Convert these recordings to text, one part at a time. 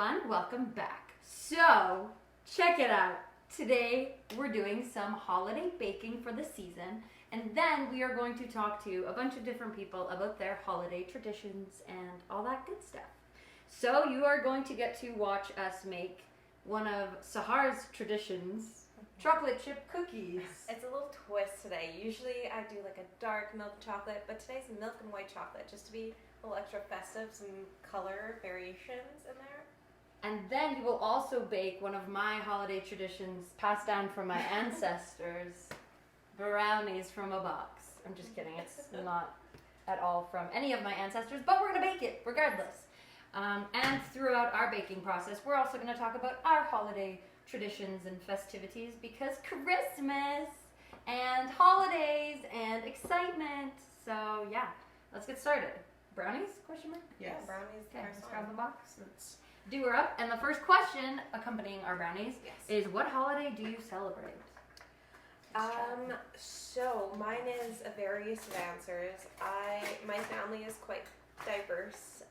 everyone, welcome back. So, check it out. Today we're doing some holiday baking for the season, and then we are going to talk to a bunch of different people about their holiday traditions and all that good stuff. So you are going to get to watch us make one of Sahar's traditions, chocolate chip cookies. It's a little twist today. Usually I do like a dark milk chocolate, but today's milk and white chocolate, just to be a little extra festive, some color variations in there. And then you will also bake one of my holiday traditions passed down from my ancestors, brownies from a box. I'm just kidding, it's not at all from any of my ancestors, but we're gonna bake it regardless. And throughout our baking process, we're also gonna talk about our holiday traditions and festivities, because Christmas and holidays and excitement. So yeah, let's get started. Brownies? Question mark? Yes. Yeah, brownies. Okay, let's grab the box. Let's do her up. And the first question accompanying our brownies is, what holiday do you celebrate? So mine is a various of answers. My family is quite diverse.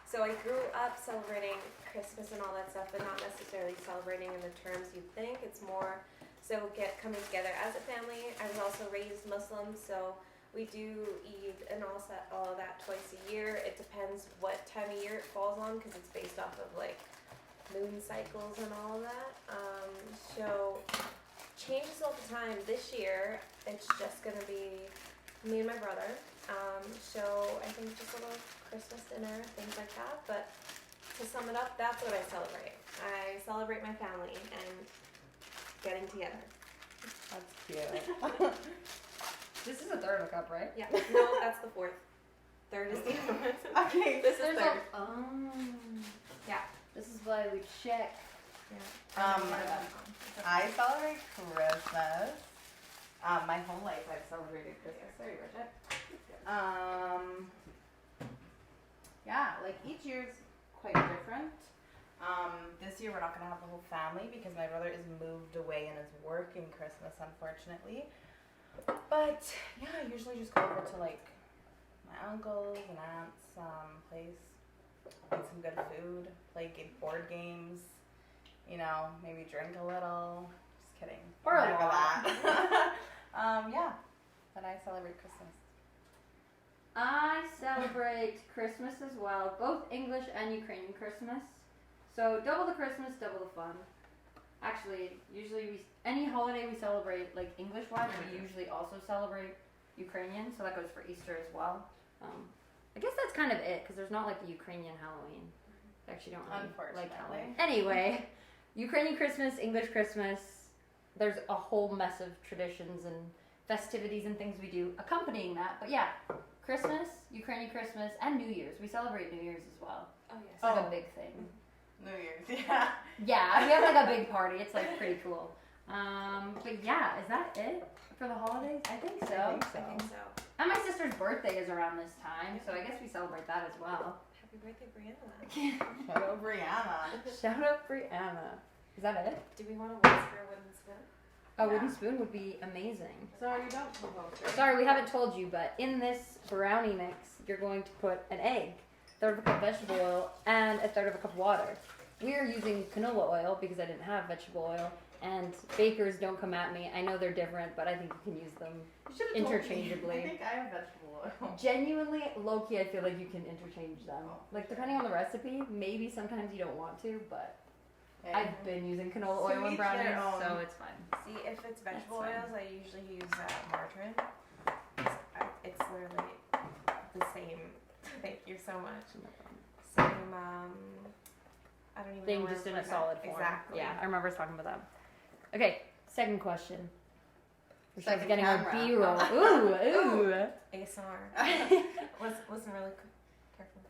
So I grew up celebrating Christmas and all that stuff, but not necessarily celebrating in the terms you'd think. It's more so coming together as a family. I was also raised Muslim, so we do Eid and all of that twice a year. It depends what time of year it falls on, because it's based off of like moon cycles and all of that. So changes all the time. This year it's just gonna be me and my brother. So I think just a little Christmas dinner, things like that. But to sum it up, that's what I celebrate. I celebrate my family and getting together. That's cute. This is a third of a cup, right? Yeah. No, that's the fourth. Third is the other one. Okay. This is third. Yeah. This is why we check. Yeah. I celebrate Christmas. My whole life I've celebrated Christmas. Sorry, Bridget. Yeah, like each year's quite different. This year we're not gonna have the whole family because my brother is moved away and is working Christmas, unfortunately. But yeah, I usually just go over to like my uncle's and aunt's place, eat some good food, play board games, maybe drink a little. Just kidding. Or a Never lot. that. Yeah, but I celebrate Christmas. I celebrate Christmas as well, both English and Ukrainian Christmas. So double the Christmas, double the fun. Actually, usually any holiday we celebrate, like English-wise, we usually also celebrate Ukrainian, so that goes for Easter as well. I guess that's kind of it, because there's not like a Ukrainian Halloween. I actually don't really like Halloween. Anyway, Ukrainian Christmas, English Christmas, there's a whole mess of traditions and festivities and things we do accompanying that. But yeah, Christmas, Ukrainian Christmas, and New Year's. We celebrate New Year's as well. Oh, yes. It's like a big thing. New Year's, yeah. Yeah, we have like a big party. It's like pretty cool. But yeah, is that it for the holidays? I think so. I think so. And my sister's birthday is around this time, so I guess we celebrate that as well. Happy birthday, Brianna. Shout out Brianna. Shout out Brianna. Is that it? Do we want to whisper a wooden spoon? A wooden spoon would be amazing. Sorry, you don't propose, right? Sorry, we haven't told you, but in this brownie mix, you're going to put an egg, a third of a cup of vegetable oil, and a third of a cup of water. We are using canola oil because I didn't have vegetable oil, and bakers don't come at me. I know they're different, but I think you can use them interchangeably. I think I have vegetable oil. Genuinely, low-key, I feel like you can interchange them. Like, depending on the recipe, maybe sometimes you don't want to, but I've been using canola oil in brownies, so it's fine. See, if it's vegetable oils, I usually use margarine. It's literally the same. Thank you so much. Same, I don't even Thing, know. just in a solid form. Exactly. Yeah, I remember us talking about that. Okay, second question. Second Getting our camera. B-roll. Ooh. ASMR. Listen really carefully.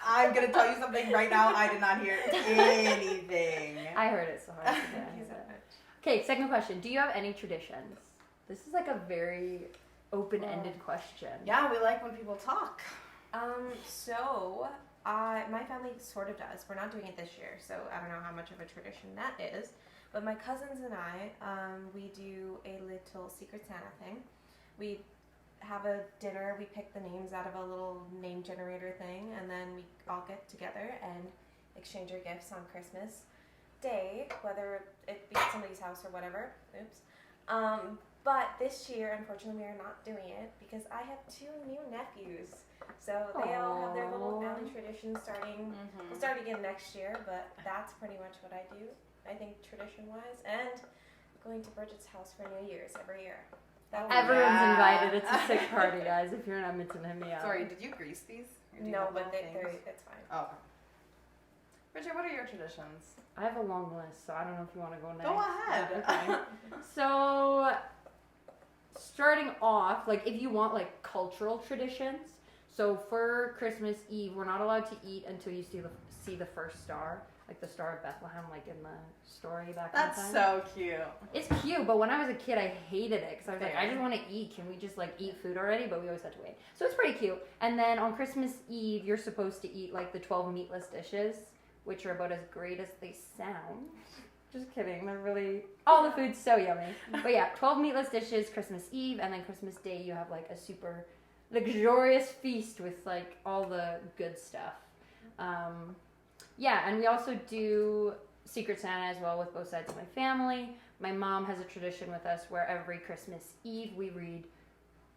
I'm gonna tell you something right now. I did not hear anything. I heard it so hard. Thank you so much. Okay, second question. Do you have any traditions? This is like a very open-ended question. Yeah, we like when people talk. So my family sort of does. We're not doing it this year, so I don't know how much of a tradition that is. But my cousins and I, we do a little Secret Santa thing. We have a dinner. We pick the names out of a little name generator thing, and then we all get together and exchange your gifts on Christmas Day, whether it be at somebody's house or whatever. Oops. But this year, unfortunately, we are not doing it because I have 2 new nephews. So they all have their little family traditions starting. We'll start again next year, but that's pretty much what I do, I think, tradition-wise. And going to Bridget's house for New Year's every year. Everyone's invited. It's a sick party, guys. If you're in Edmonton, hit me up. Sorry, did you grease these? Or do you No, have but little things? it's fine. Oh. Bridget, what are your traditions? I have a long list, so I don't know if you want to go next. Go ahead. Okay. So, starting off, like, if you want, like, cultural traditions, so for Christmas Eve, we're not allowed to eat until you see the first star, like the Star of Bethlehem, like in the story back in the time. That's so cute. It's cute, but when I was a kid, I hated it because I was like, I just want to eat. Can we just like eat food already? But we always had to wait. So it's pretty cute. And then on Christmas Eve, you're supposed to eat like the 12 meatless dishes, which are about as great as they sound. Just kidding. They're really, all the food's so yummy. But yeah, 12 meatless dishes Christmas Eve, and then Christmas Day you have like a super luxurious feast with like all the good stuff. Yeah, and we also do Secret Santa as well with both sides of my family. My mom has a tradition with us where every Christmas Eve we read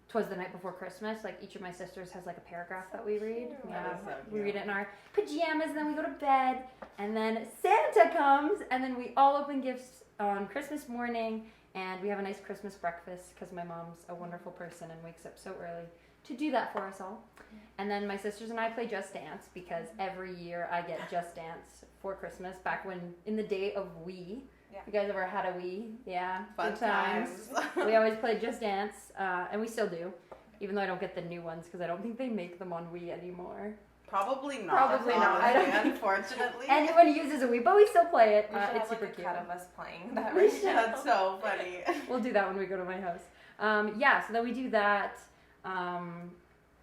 'Twas the Night Before Christmas. Like each of my sisters has like a paragraph that we read. Yeah, so we read it in our pajamas, and then we go to bed, and then Santa comes, and then we all open gifts on Christmas morning, and we have a nice Christmas breakfast because my mom's a wonderful person and wakes up so early to do that for us all. And then my sisters and I play Just Dance because every year I get Just Dance for Christmas. Back when, in the day of Wii. Yeah. You guys ever had a Wii? Yeah. Fun good times. We always played Just Dance, and we still do. Even though I don't get the new ones because I don't think they make them on Wii anymore. Probably not. Probably not. I don't think Unfortunately. anyone uses a Wii, but we still play it. We should It's have super like a cute. cut of us playing that We right should. now. That's so funny. We'll do that when we go to my house. Yeah, so then we do that.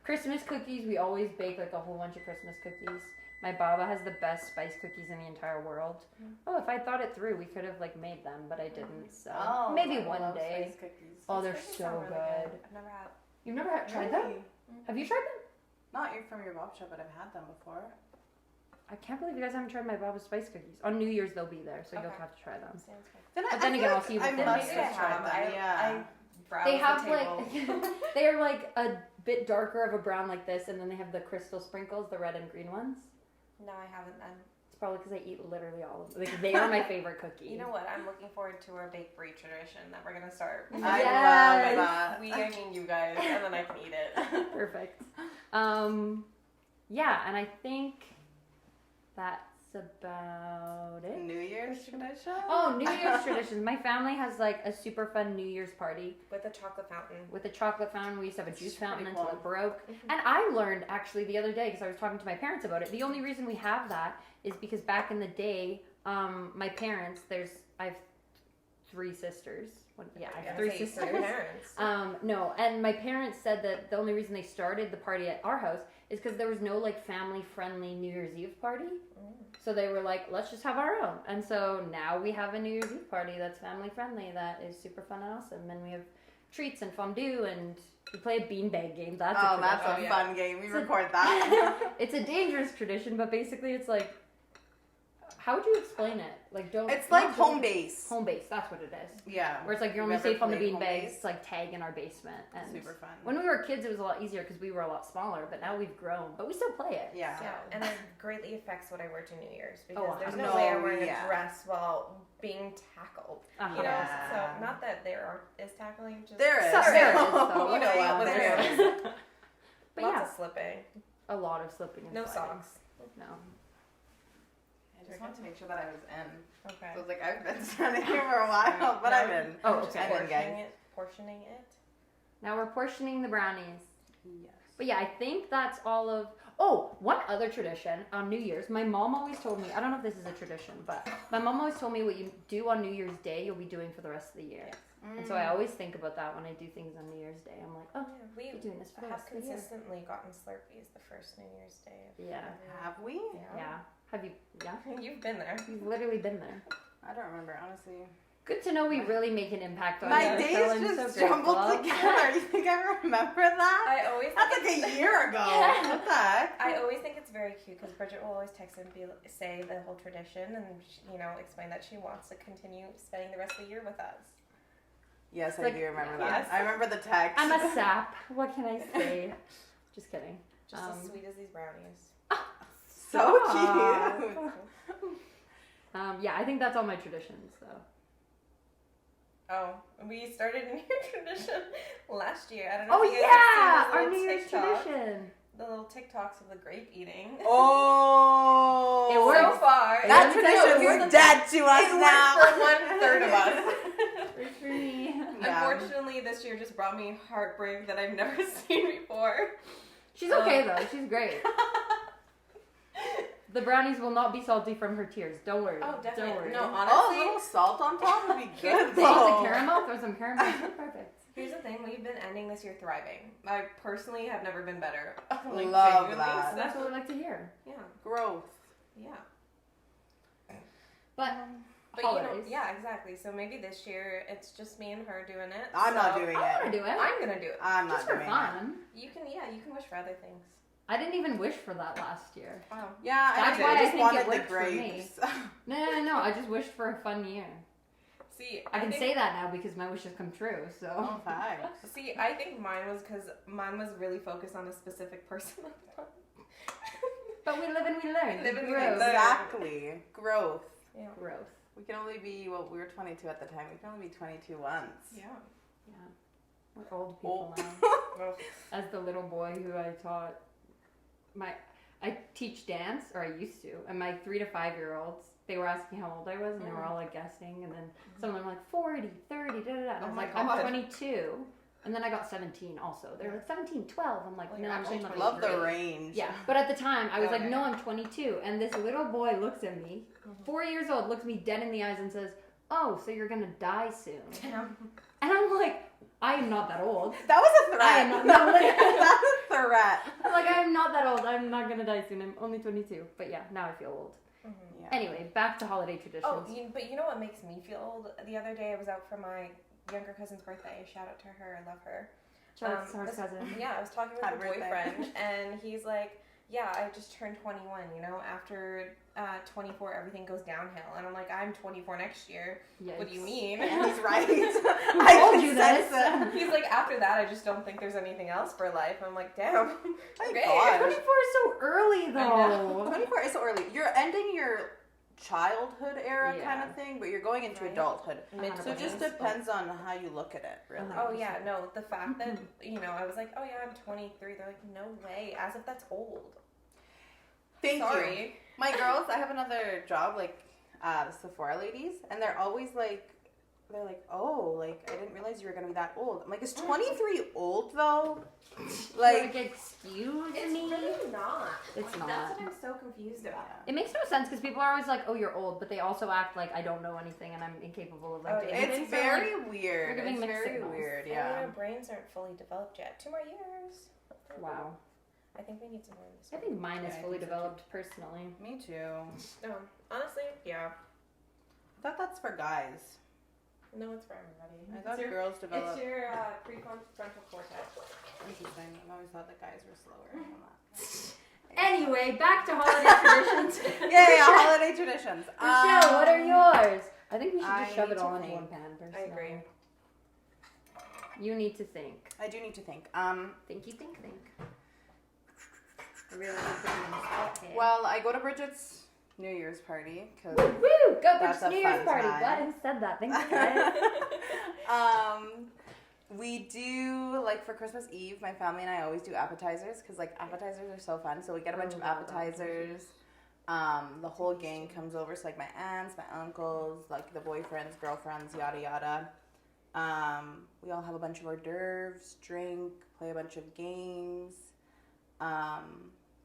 Christmas cookies, we always bake like a whole bunch of Christmas cookies. My baba has the best spice cookies in the entire world. Oh, if I thought it through, we could have like made them, but I didn't. So maybe I one love day. spice cookies. Oh, they're Cookies so sound really good. I've never had. You've never tried them? Really? Have you tried them? Not from your Bob shop, but I've had them before. I can't believe you guys haven't tried my baba's spice cookies. On New Year's they'll be there, so you'll Okay. have to try them. Sounds good. But then again, I'll see you I with them. must Maybe I have tried have. them. Yeah. I browse They have the table. like they are like a bit darker of a brown like this, and then they have the crystal sprinkles, the red and green ones. No, I haven't then. It's probably because I eat literally all of them. Like they are my favorite cookies. You know what? I'm looking forward to our bake brie tradition that we're gonna start. I Yes. love that. I mean you guys, and then I can eat it. Perfect. Yeah, and I think that's about it. New Year's tradition? Oh, New Year's traditions. My family has like a super fun New Year's party With a chocolate fountain. with a chocolate fountain. We used to have a juice It's fountain pretty until cool. it broke. And I learned actually the other day because I was talking to my parents about it. The only reason we have that is because back in the day, my parents, I have 3 sisters. I have 3 sisters. Parents. No, and my parents said that the only reason they started the party at our house is because there was no like family-friendly New Year's Eve party. So they were like, let's just have our own. And so now we have a New Year's Eve party that's family-friendly, that is super fun and awesome. And we have treats and fondue, and we play a beanbag game. That's a That's tradition. a fun game. We record that. It's a dangerous tradition, but basically it's like, how would you explain it? Like, don't. It's like not home base. Home base, that's what it is. Yeah. Where it's like you're Have only you ever safe on the played home beanbags. base? It's like tag in our basement. And Super fun. when we were kids, it was a lot easier because we were a lot smaller. But now we've grown, but we still play it. Yeah. Yeah, and it greatly affects what I wear to New Year's because Oh, there's no, no way I'm wearing yeah. a dress while being tackled. Uh-huh. You know, Yeah. so not that is tackling. Just There is. There is, though. You know Okay, what? there There is. is. But Lots yeah, of slipping. a lot of slipping and No sliding. socks. No. I just wanted to make sure that I was in. Okay. So I was like, I've been standing here for a while, but I'm in. Oh, Just okay. I'm in, guys. portioning it. Now we're portioning the brownies. Yes. But yeah, I think that's all of. Oh, one other tradition on New Year's. My mom always told me. I don't know if this is a tradition, but my mom always told me what you do on New Year's Day, you'll be doing for the rest of the year. And so I always think about that when I do things on New Year's Day. I'm like, oh, we you're doing this for the have rest of the year. consistently gotten Slurpees the first New Year's Day. Of Yeah. every year. Have we? Yeah. Have you? Yeah. You've been there. You've literally been there. I don't remember, honestly. Good to know we really make an impact on My you. days So I'm just so jumbled grateful. together. You think think I remember that. I always That's think like a year ago. What the heck? I always think it's very cute because Bridget will always text and say the whole tradition and explain that she wants to continue spending the rest of the year with us. Yes, I Like, do remember yes. that. I remember the text. I'm a sap. What can I say? Just kidding. Just as sweet as these brownies. So Aw. cute. Yeah, I think that's all my traditions, though. Oh, we started a new tradition last year. I don't know Oh if you guys yeah, have seen our those New little Year's TikToks. tradition. The little TikToks of the grape eating. Oh. It works. So far, That Let me tell you, tradition it is works. dead to us it now. worked for 1/3 of us. Works for me. Yeah. Unfortunately, this year just brought me heartbreak that I've never seen before. She's okay though. She's great. The brownies will not be salty from her tears. Don't worry. Oh, definitely. Don't worry. No, Oh, a honestly, little salt on top would be good. They use though. the caramel. Throw some caramel. Perfect. here's the thing: we've been ending this year thriving. I personally have never been better. Love genuinely, that. so That's what we like to hear. Yeah, Growth. yeah. But But holidays. yeah, exactly. So maybe this year it's just me and her doing it. I'm not So doing I want it. to do it. I'm gonna do it. I'm not Just for doing it. fun. You can wish for other things. I didn't even wish for that last year. Wow. Yeah, That's I why I just think it wanted the worked for me. grapes. No. I just wished for a fun year. See, I can think, say that now because my wishes come true. So. Oh, facts. See, I think mine was because mine was really focused on a specific person. But we live and we learn. We live and we Growth. learn. Exactly. Growth. Yeah. Growth. We can only be, well, we were 22 at the time. We can only be 22 once. Yeah. Yeah. We're old people now. Well, As the little boy who I taught, I teach dance, or I used to, and my 3 to 5 year olds, they were asking how old I was, and they were all like guessing, and then some of them were like 40, 30, da da da. And I Oh was my like, God. I'm 22. And then I got 17 also. They were like 17, 12. I'm like, Well, no, you're I'm actually only 23. Love the 23. range. Yeah, but at the time I was like, Okay. no, I'm 22. And this little boy looks at me, 4 years old, looks me dead in the eyes and says, oh, so you're gonna die soon. damn. And I'm like, I am not that old. That was a threat. I am not- no, That's a threat. I'm like, I am not that old. I'm not gonna die soon. I'm only 22. But yeah, now I feel old. Yeah. Anyway, back to holiday traditions. Oh, but you know what makes me feel old? The other day I was out for my younger cousin's birthday. Shout out to her. I love her. Shout out to our this- cousin. Yeah, I was talking with Happy her birthday. boyfriend, and he's like, yeah, I just turned 21, After 24, everything goes downhill. And I'm like, I'm 24 next year. What do you Yikes. mean? And he's right. Who I told can you sense this? it. He's like, after that, I just don't think there's anything else for life. I'm like, damn. Thank Okay. God. 24 is so early though. 24 is so early. You're ending your childhood era Yeah. kind of thing, but you're going into Right. adulthood. Mid- So it just depends on how you look at it, really. Uh-huh. Oh, yeah, no, the fact that, I was like, oh, yeah, I'm 23. They're like, no way, as if that's old. Thank you. Sorry. My girls, I have another job, like the Sephora ladies, and they're always like, oh, like, I didn't realize you were gonna be that old. I'm like, is 23 old though? Like, Like, excuse It's me? really not. It's Like, not. That's what I'm so confused about. It makes no sense because people are always like, oh, you're old, but they also act like I don't know anything and I'm incapable of like Oh, doing yeah. anything. it's So, like, very weird. we're giving It's mixed very signals. weird, And yeah. our brains aren't fully developed yet. 2 more years. wow. I think we need to learn this. I think mine is Yeah, I fully think so, too. developed personally. Me too. Honestly, yeah. I thought that's for guys. No, it's for everybody. I thought It's your, girls develop. it's your prefrontal cortex. Interesting. I always thought that guys were slower on that. Anyway, back to holiday traditions. Yeah, holiday traditions. Michelle, what are yours? I think we should I just shove need it to all into think. one pan, personally. I agree. You need to think. I do need to think. Think. I really need to put you on the spot here. Well, I go to Bridget's New Year's party because Woo! Go That's Bridget's a New Year's fun party. time. Glad I said that. Thanks, guys. we do, like, for Christmas Eve, my family and I always do appetizers because, like, appetizers are so fun. So we get a bunch of appetizers. The whole gang comes over. So, like, my aunts, my uncles, like, the boyfriends, girlfriends, yada, yada. We all have a bunch of hors d'oeuvres, drink, play a bunch of games.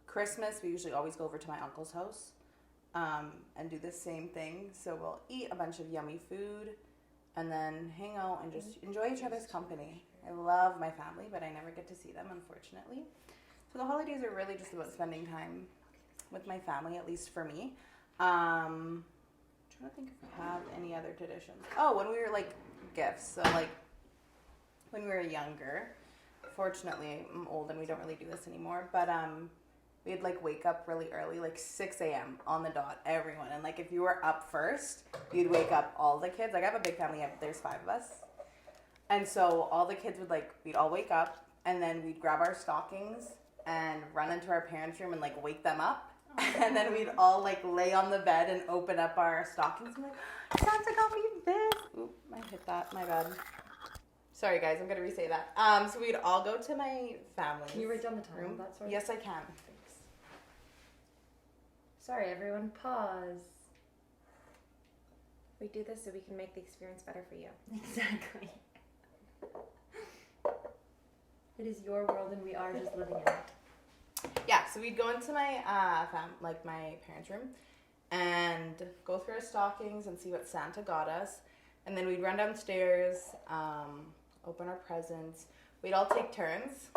Christmas, we usually always go over to my uncle's house and do the same thing. So we'll eat a bunch of yummy food and then hang out and just enjoy each other's company. I love my family, but I never get to see them, unfortunately. So the holidays are really just about spending time with my family, at least for me. I'm trying to think if we have any other traditions. Oh, when we were, like, gifts. So, like, when we were younger, fortunately, I'm old and we don't really do this anymore, but we'd like wake up really early, like 6 a.m. on the dot, everyone. And like if you were up first, you'd wake up all the kids. Like I have a big family, there's 5 of us. And so all the kids would we'd all wake up and then we'd grab our stockings and run into our parents' room and like wake them up. And then we'd all like lay on the bed and open up our stockings and like, Santa got me this. Oop, I hit that, my bad. Sorry guys, I'm gonna re-say that. So we'd all go to my family's Can you write down the time room. of that, sorry? Yes, I can. Thanks. Sorry, everyone, pause. We do this so we can make the experience better for you. Exactly. It is your world and we are just living in it. Yeah, so we'd go into my my parents' room and go through our stockings and see what Santa got us. And then we'd run downstairs, open our presents. We'd all take turns.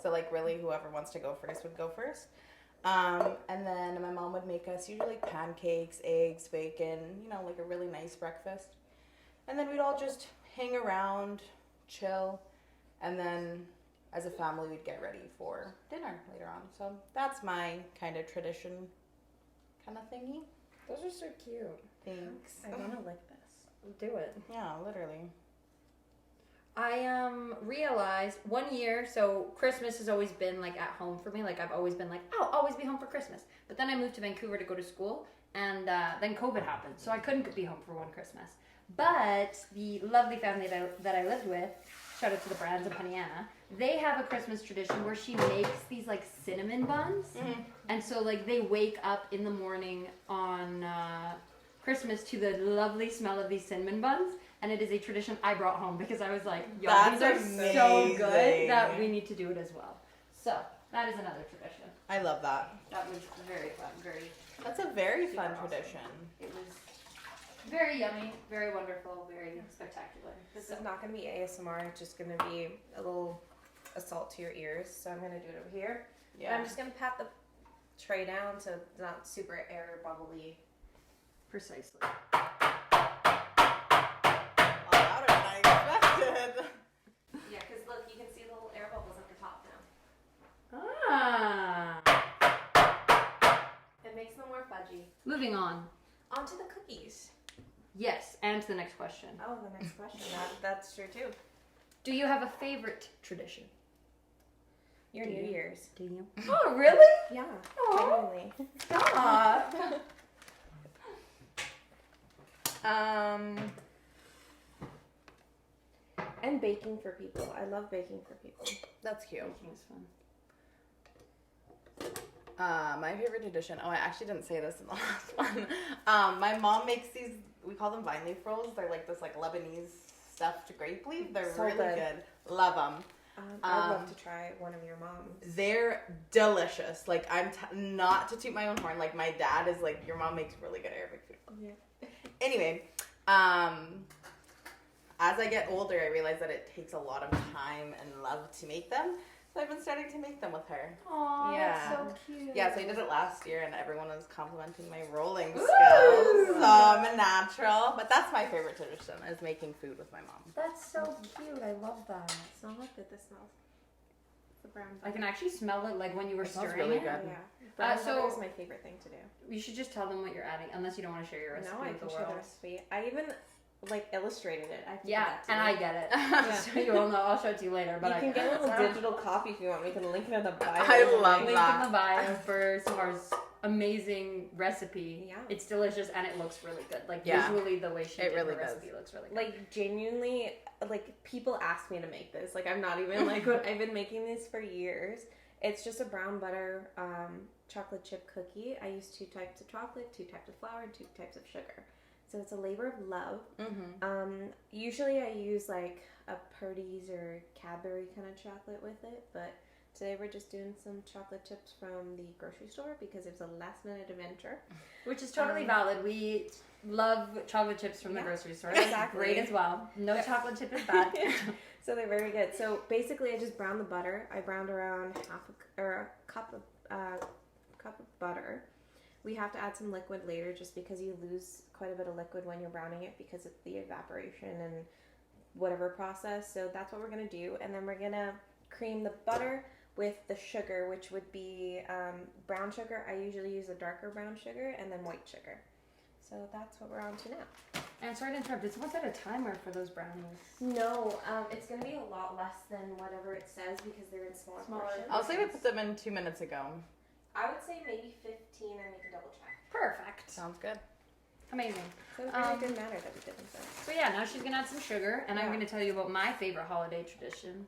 So like really whoever wants to go first would go first. And then my mom would make us usually pancakes, eggs, bacon, you know, like a really nice breakfast. And then we'd all just hang around, chill, and then as a family we'd get ready for dinner later on. So that's my kind of tradition kind of thingy. Those are so cute. Thanks. I want to lick this. Do it. Yeah, literally. I realized one year, so Christmas has always been like at home for me. Like I've always been like, I'll always be home for Christmas. But then I moved to Vancouver to go to school, and then COVID happened, so I couldn't be home for one Christmas. But the lovely family that I lived with, shout out to the Brands and Kianna, they have a Christmas tradition where she makes these like cinnamon buns, and so like they wake up in the morning on Christmas to the lovely smell of these cinnamon buns. And it is a tradition I brought home because I was like, yo, these are so good that we need to do it as well. So, that is another tradition. I love that. That was very fun, That's a very super fun awesome. tradition. It was very yummy, very wonderful, very spectacular. This is not going to be ASMR. It's just going to be a little assault to your ears. So I'm going to do it over here. Yeah. And I'm just going to pat the tray down so it's not super air bubbly. Precisely. Yeah, because look, you can see the little air bubbles at the top now. Ah. It makes them more fudgy. Moving on. On to the cookies. Yes, and to the next question. Oh, the next question. That's true too. Do you have a favorite tradition? Your Do New you? Year's. Do you? Oh, really? Yeah, Aw. genuinely. Stop. And baking for people. I love baking for people. That's cute. Baking is fun. My favorite tradition. Oh, I actually didn't say this in the last one. My mom makes these. We call them vine leaf rolls. They're like this, like Lebanese stuffed grape leaf. They're So really good. good. Love them. I'd love to try one of your moms. They're delicious. Like not to toot my own horn. Like my dad is like, your mom makes really good Arabic food. Yeah. Anyway, as I get older, I realize that it takes a lot of time and love to make them. So I've been starting to make them with her. Aw, Yeah. that's so cute. Yeah, so I did it last year and everyone was complimenting my rolling Ooh. skills. So I'm a natural. But that's my favorite tradition, is making food with my mom. That's so cute. I love that. Smell how good this smells. It's the brown I can actually smell it like when you were It smells stirring really it. good. Yeah. Brown so- butter is my favorite thing to do. You should just tell them what you're adding, unless you don't want to share your recipe No, I with can the share the world. recipe. I even illustrated it. I have to do Yeah, that too. and I get it. So you all know. I'll show it to you later. But You I can get a little it. digital copy if you want. We can link it in the bio. I love Link that. in the bio for Samar's amazing recipe. Yeah. It's delicious and it looks really good. Like Yeah. visually, the way she It did really her does. recipe looks really good. Like genuinely, like people ask me to make this. Like I'm not even like I've been making this for years. It's just a brown butter chocolate chip cookie. I use 2 types of chocolate, 2 types of flour, and 2 types of sugar. So it's a labor of love. Mm-hmm. Usually I use like a Purdy's or Cadbury kind of chocolate with it, but today we're just doing some chocolate chips from the grocery store because it was a last minute adventure. Which is totally valid. We love chocolate chips from the Yeah, grocery store. That's exactly. great as well. No Yeah. chocolate chip is bad. So they're very good. So basically I just browned the butter. I browned around a cup of butter. We have to add some liquid later just because you lose quite a bit of liquid when you're browning it because of the evaporation and whatever process. So that's what we're gonna do, and then we're gonna cream the butter with the sugar, which would be brown sugar. I usually use a darker brown sugar, and then white sugar. So that's what we're on to now. And sorry to interrupt, did someone set a timer for those brownies? No, it's gonna be a lot less than whatever it says because they're in smaller portions. I'll say we put them in 2 minutes ago. I would say maybe 15, and we can double check. Perfect. Sounds good. Amazing. So it really didn't matter that we did them first. So yeah, now she's gonna add some sugar, and I'm gonna tell you about my favorite holiday tradition.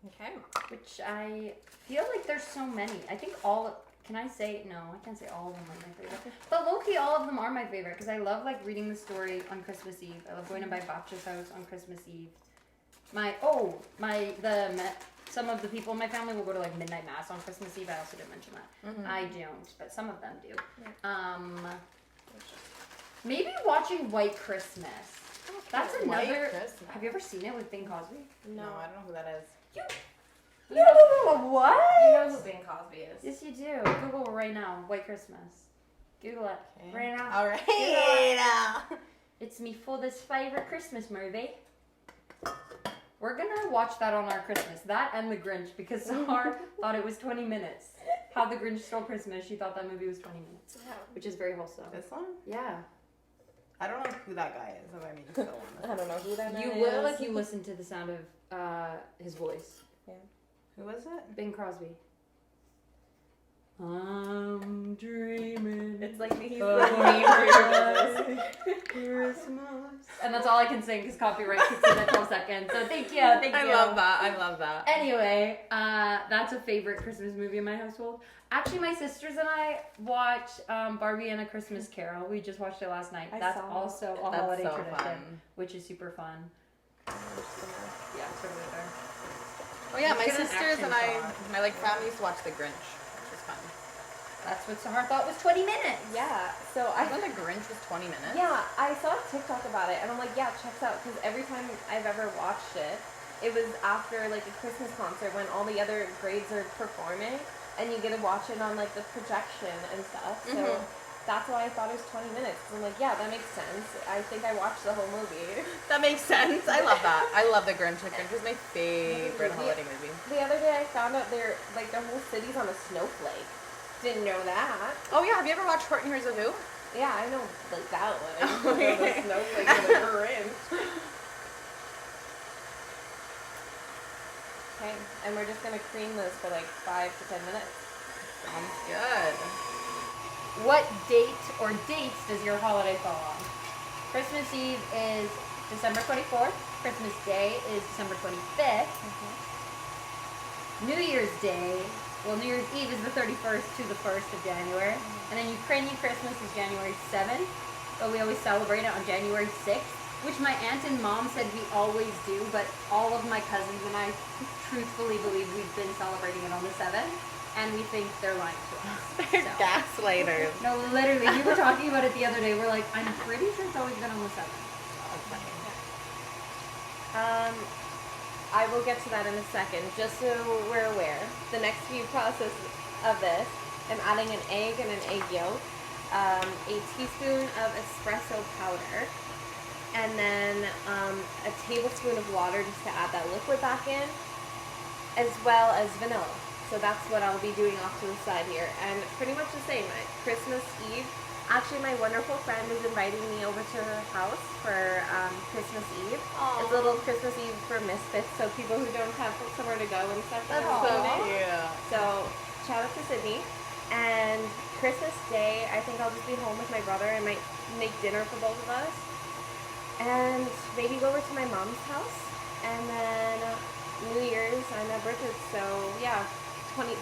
Okay. Which I feel like there's so many. I think can I say, no, I can't say all of them are my favorite. But low-key, all of them are my favorite because I love like reading the story on Christmas Eve. I love going to my Bacchus house on Christmas Eve. Some of the people in my family will go to like midnight mass on Christmas Eve. I also didn't mention that. Mm-hmm. I don't, but some of them do. Yeah. Maybe watching White Christmas. That's White another. Christmas. Have you ever seen it with Bing Cosby? No, I don't know who that is. What? You know who Bing Cosby is. Yes, you do. Google right now. White Christmas. Google it right now. All right. It's me for this favorite Christmas movie. We're gonna watch that on our Christmas. That and The Grinch, because Sahar thought it was 20 minutes. How the Grinch Stole Christmas. She thought that movie was 20 minutes, which is very wholesome. This one? Yeah. I don't know who that guy is. I mean, still I don't know who that You is. will if you listen to the sound of his voice. Yeah. Who was it? Bing Crosby. I'm dreaming. It's like he's of the main Christmas. And that's all I can sing because copyright kicks in at 12 seconds. So thank you. I love that. I love that. Anyway, that's a favorite Christmas movie in my household. Actually, my sisters and I watch Barbie and A Christmas Carol. We just watched it last night. That's also a holiday tradition, fun. which is super fun. Yeah, it's really there. Oh yeah, my Let's get an sisters action and I, song. my like family used to watch The Grinch, which was fun. That's what Sahar thought was 20 minutes. Yeah, so I thought The Grinch was 20 minutes. Yeah, I saw a TikTok about it, and I'm like, yeah, checks out, because every time I've ever watched it, it was after like a Christmas concert when all the other grades are performing, and you get to watch it on like the projection and stuff. So that's why I thought it was 20 minutes. I'm like, yeah, that makes sense. I think I watched the whole movie. That makes sense. I love that. I love The Grinch. The Grinch is my favorite holiday movie. The other day I found out their whole city's on a snowflake. Didn't know that. Oh yeah, have you ever watched Horton Hears a Who? Yeah, I know like that one. I just don't know the snowflake in the Grinch. Okay, and we're just gonna cream this for like 5 to 10 minutes. Sounds good. What date or dates does your holiday fall on? Christmas Eve is December 24th. Christmas Day is December 25th. New Year's Day, well, New Year's Eve is the 31st to the 1st of January. And then Ukrainian Christmas is January 7th. But we always celebrate it on January 6th, which my aunt and mom said we always do. But all of my cousins and I truthfully believe we've been celebrating it on the 7th. And we think they're lying to us. They're gaslighters. No, literally, we were talking about it the other day. We're like, I'm pretty sure it's always been on the 7th. I will get to that in a second, just so we're aware. The next few processes of this, I'm adding an egg and an egg yolk, a teaspoon of espresso powder, and then a tablespoon of water just to add that liquid back in, as well as vanilla. So that's what I'll be doing off to the side here. And pretty much the same. Christmas Eve, actually my wonderful friend is inviting me over to her house for Christmas Eve. Aww. It's a little Christmas Eve for misfits, so people who don't have somewhere to go and stuff. That's so cute. So shout out to Sydney. And Christmas Day, I think I'll just be home with my brother. I might make dinner for both of us. And maybe go over to my mom's house. And then New Year's, I'm at Berta's, so yeah.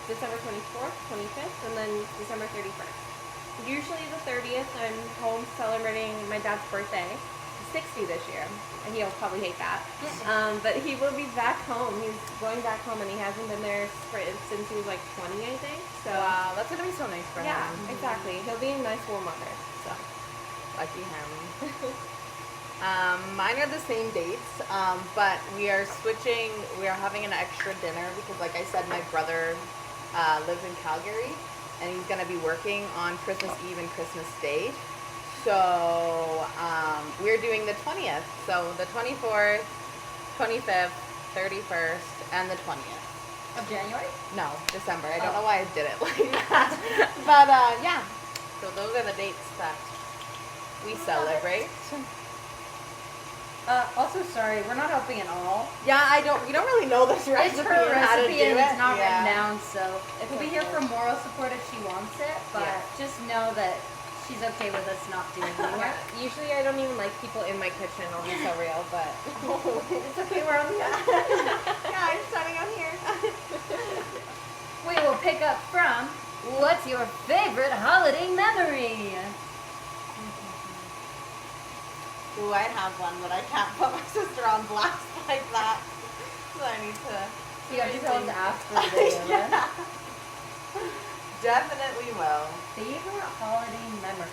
December 24th, 25th, and then December 31st. Usually the 30th, I'm home celebrating my dad's birthday. He's 60 this year, and he'll probably hate that. But he will be back home. He's going back home, and he hasn't been there since he was like 20, I think. So wow, that's gonna be so nice for him. yeah, exactly. He'll be in nice warm weather. So Lucky him. Mine are the same dates, but we are switching. We are having an extra dinner because, like I said, my brother lives in Calgary, and he's going to be working on Christmas Eve and Christmas Day. So we're doing the 20th. So the 24th, 25th, 31st, and the 20th. Of January? No, December. I don't know why I did it like that. But yeah. So those are the dates that we celebrate. Also, sorry, we're not helping at all. Yeah, we don't really know this recipe. It's her and how to recipe do and it. it's not Yeah. written down, so we'll be here for moral support if she wants it, but just know that she's okay with us not doing the work. Usually I don't even like people in my kitchen. I'll be so real, but It's okay, we're on the Yeah, I'm starting out here. We will pick up from what's your favorite holiday memory? Ooh, I have one, but I can't put my sister on blast like that. So I need to. You have to tell us after the video, Yeah. right? Definitely will. Favorite holiday memory?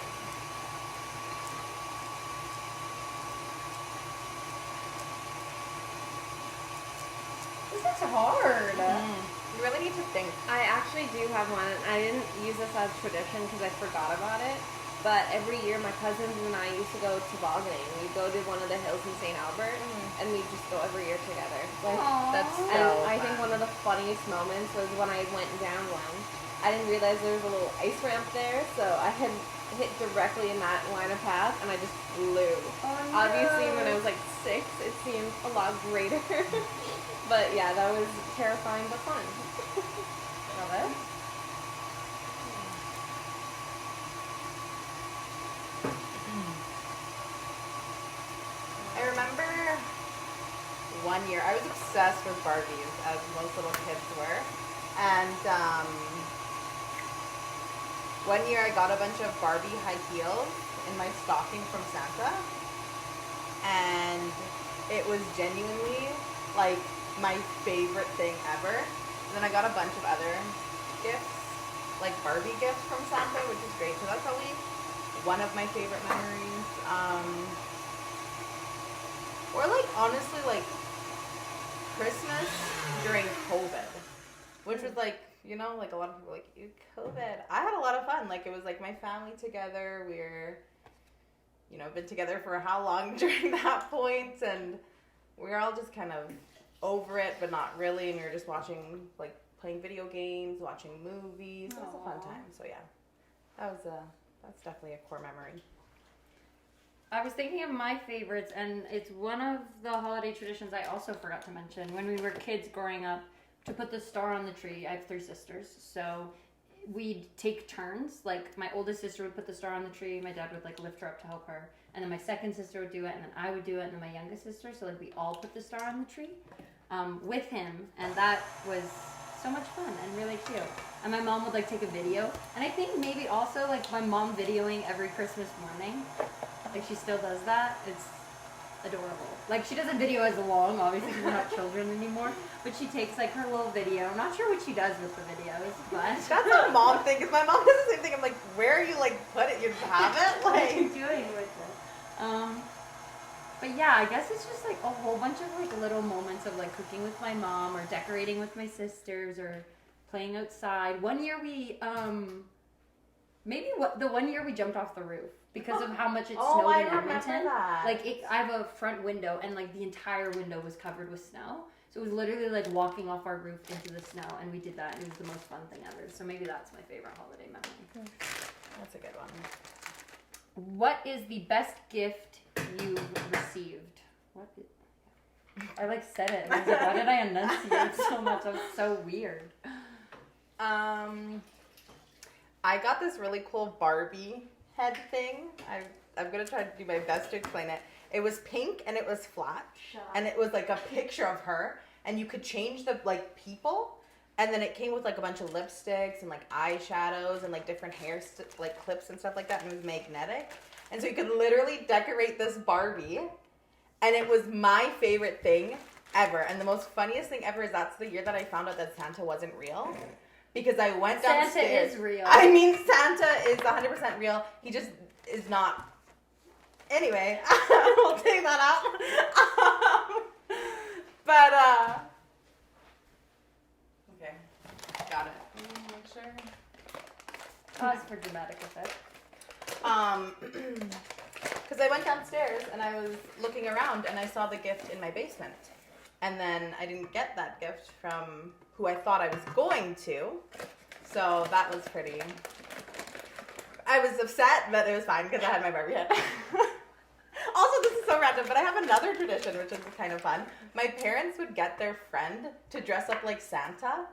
This is hard. You really need to think. I actually do have one. I didn't use this as tradition because I forgot about it. But every year, my cousins and I used to go tobogganing. We'd go to one of the hills in St. Albert, and we'd just go every year together. Like, Aww. That's so and I fun. think one of the funniest moments was when I went down one. I didn't realize there was a little ice ramp there, so I had hit directly in that line of path, and I just flew. Oh, no. Obviously, when I was like 6, it seemed a lot greater. But yeah, that was terrifying but fun. Love it. I remember one year, I was obsessed with Barbies, as most little kids were. And one year I got a bunch of Barbie high heels in my stocking from Santa. And it was genuinely like my favorite thing ever. And then I got a bunch of other gifts, like Barbie gifts from Santa, which is great. So that's probably one of my favorite memories. Or like honestly like Christmas during COVID, which was like, you know, like a lot of people were like, ew, COVID. I had a lot of fun. Like it was like my family together. We're, you know, been together for how long during that point, and we were all just kind of over it, but not really. And we were just watching, like playing video games, watching movies. It was a fun time. So yeah, that's definitely a core memory. I was thinking of my favorites, and it's one of the holiday traditions I also forgot to mention. When we were kids growing up, to put the star on the tree, I have 3 sisters, so we'd take turns. Like, my oldest sister would put the star on the tree, my dad would, like, lift her up to help her, and then my second sister would do it, and then I would do it, and then my youngest sister, so, like, we all put the star on the tree with him, and that was so much fun and really cute. And my mom would, like, take a video, and I think maybe also, like, my mom videoing every Christmas morning. Like, she still does that. It's adorable. Like, she doesn't video as long, obviously, because we're not children anymore. But she takes, like, her little video. I'm not sure what she does with the videos, but... That's a mom thing, because my mom does the same thing. I'm like, where are you, like, put it? You have it? What are you Like... doing with it? But yeah, I guess it's just, like, a whole bunch of, like, little moments of, like, cooking with my mom or decorating with my sisters or playing outside. One year we, the one year we jumped off the roof. Because of how much it snowed in Edmonton. That. Like, I have a front window, and, like, the entire window was covered with snow. So it was literally, like, walking off our roof into the snow, and we did that, and it was the most fun thing ever. So maybe that's my favorite holiday memory. That's a good one. What is the best gift you've received? I, like, said it, and I was like, why did I enunciate so much? That was so weird. I got this really cool Barbie head thing. I'm gonna try to do my best to explain it. It was pink and it was flat, and it was like a picture of her, and you could change the like people, and then it came with like a bunch of lipsticks and like eyeshadows and like different hair like clips and stuff like that, and it was magnetic, and so you could literally decorate this Barbie, and it was my favorite thing ever. And the most funniest thing ever is that's the year that I found out that Santa wasn't real. Because I went downstairs. Santa is real. I mean, Santa is 100% real. He just is not. Anyway, we'll take that out. Okay, got it. Make sure. Pause for dramatic effect. Because I went downstairs and I was looking around and I saw the gift in my basement. And then I didn't get that gift from who I thought I was going to. So that was pretty... I was upset, but it was fine because I had my Barbie head. Also, this is so random, but I have another tradition, which is kind of fun. My parents would get their friend to dress up like Santa.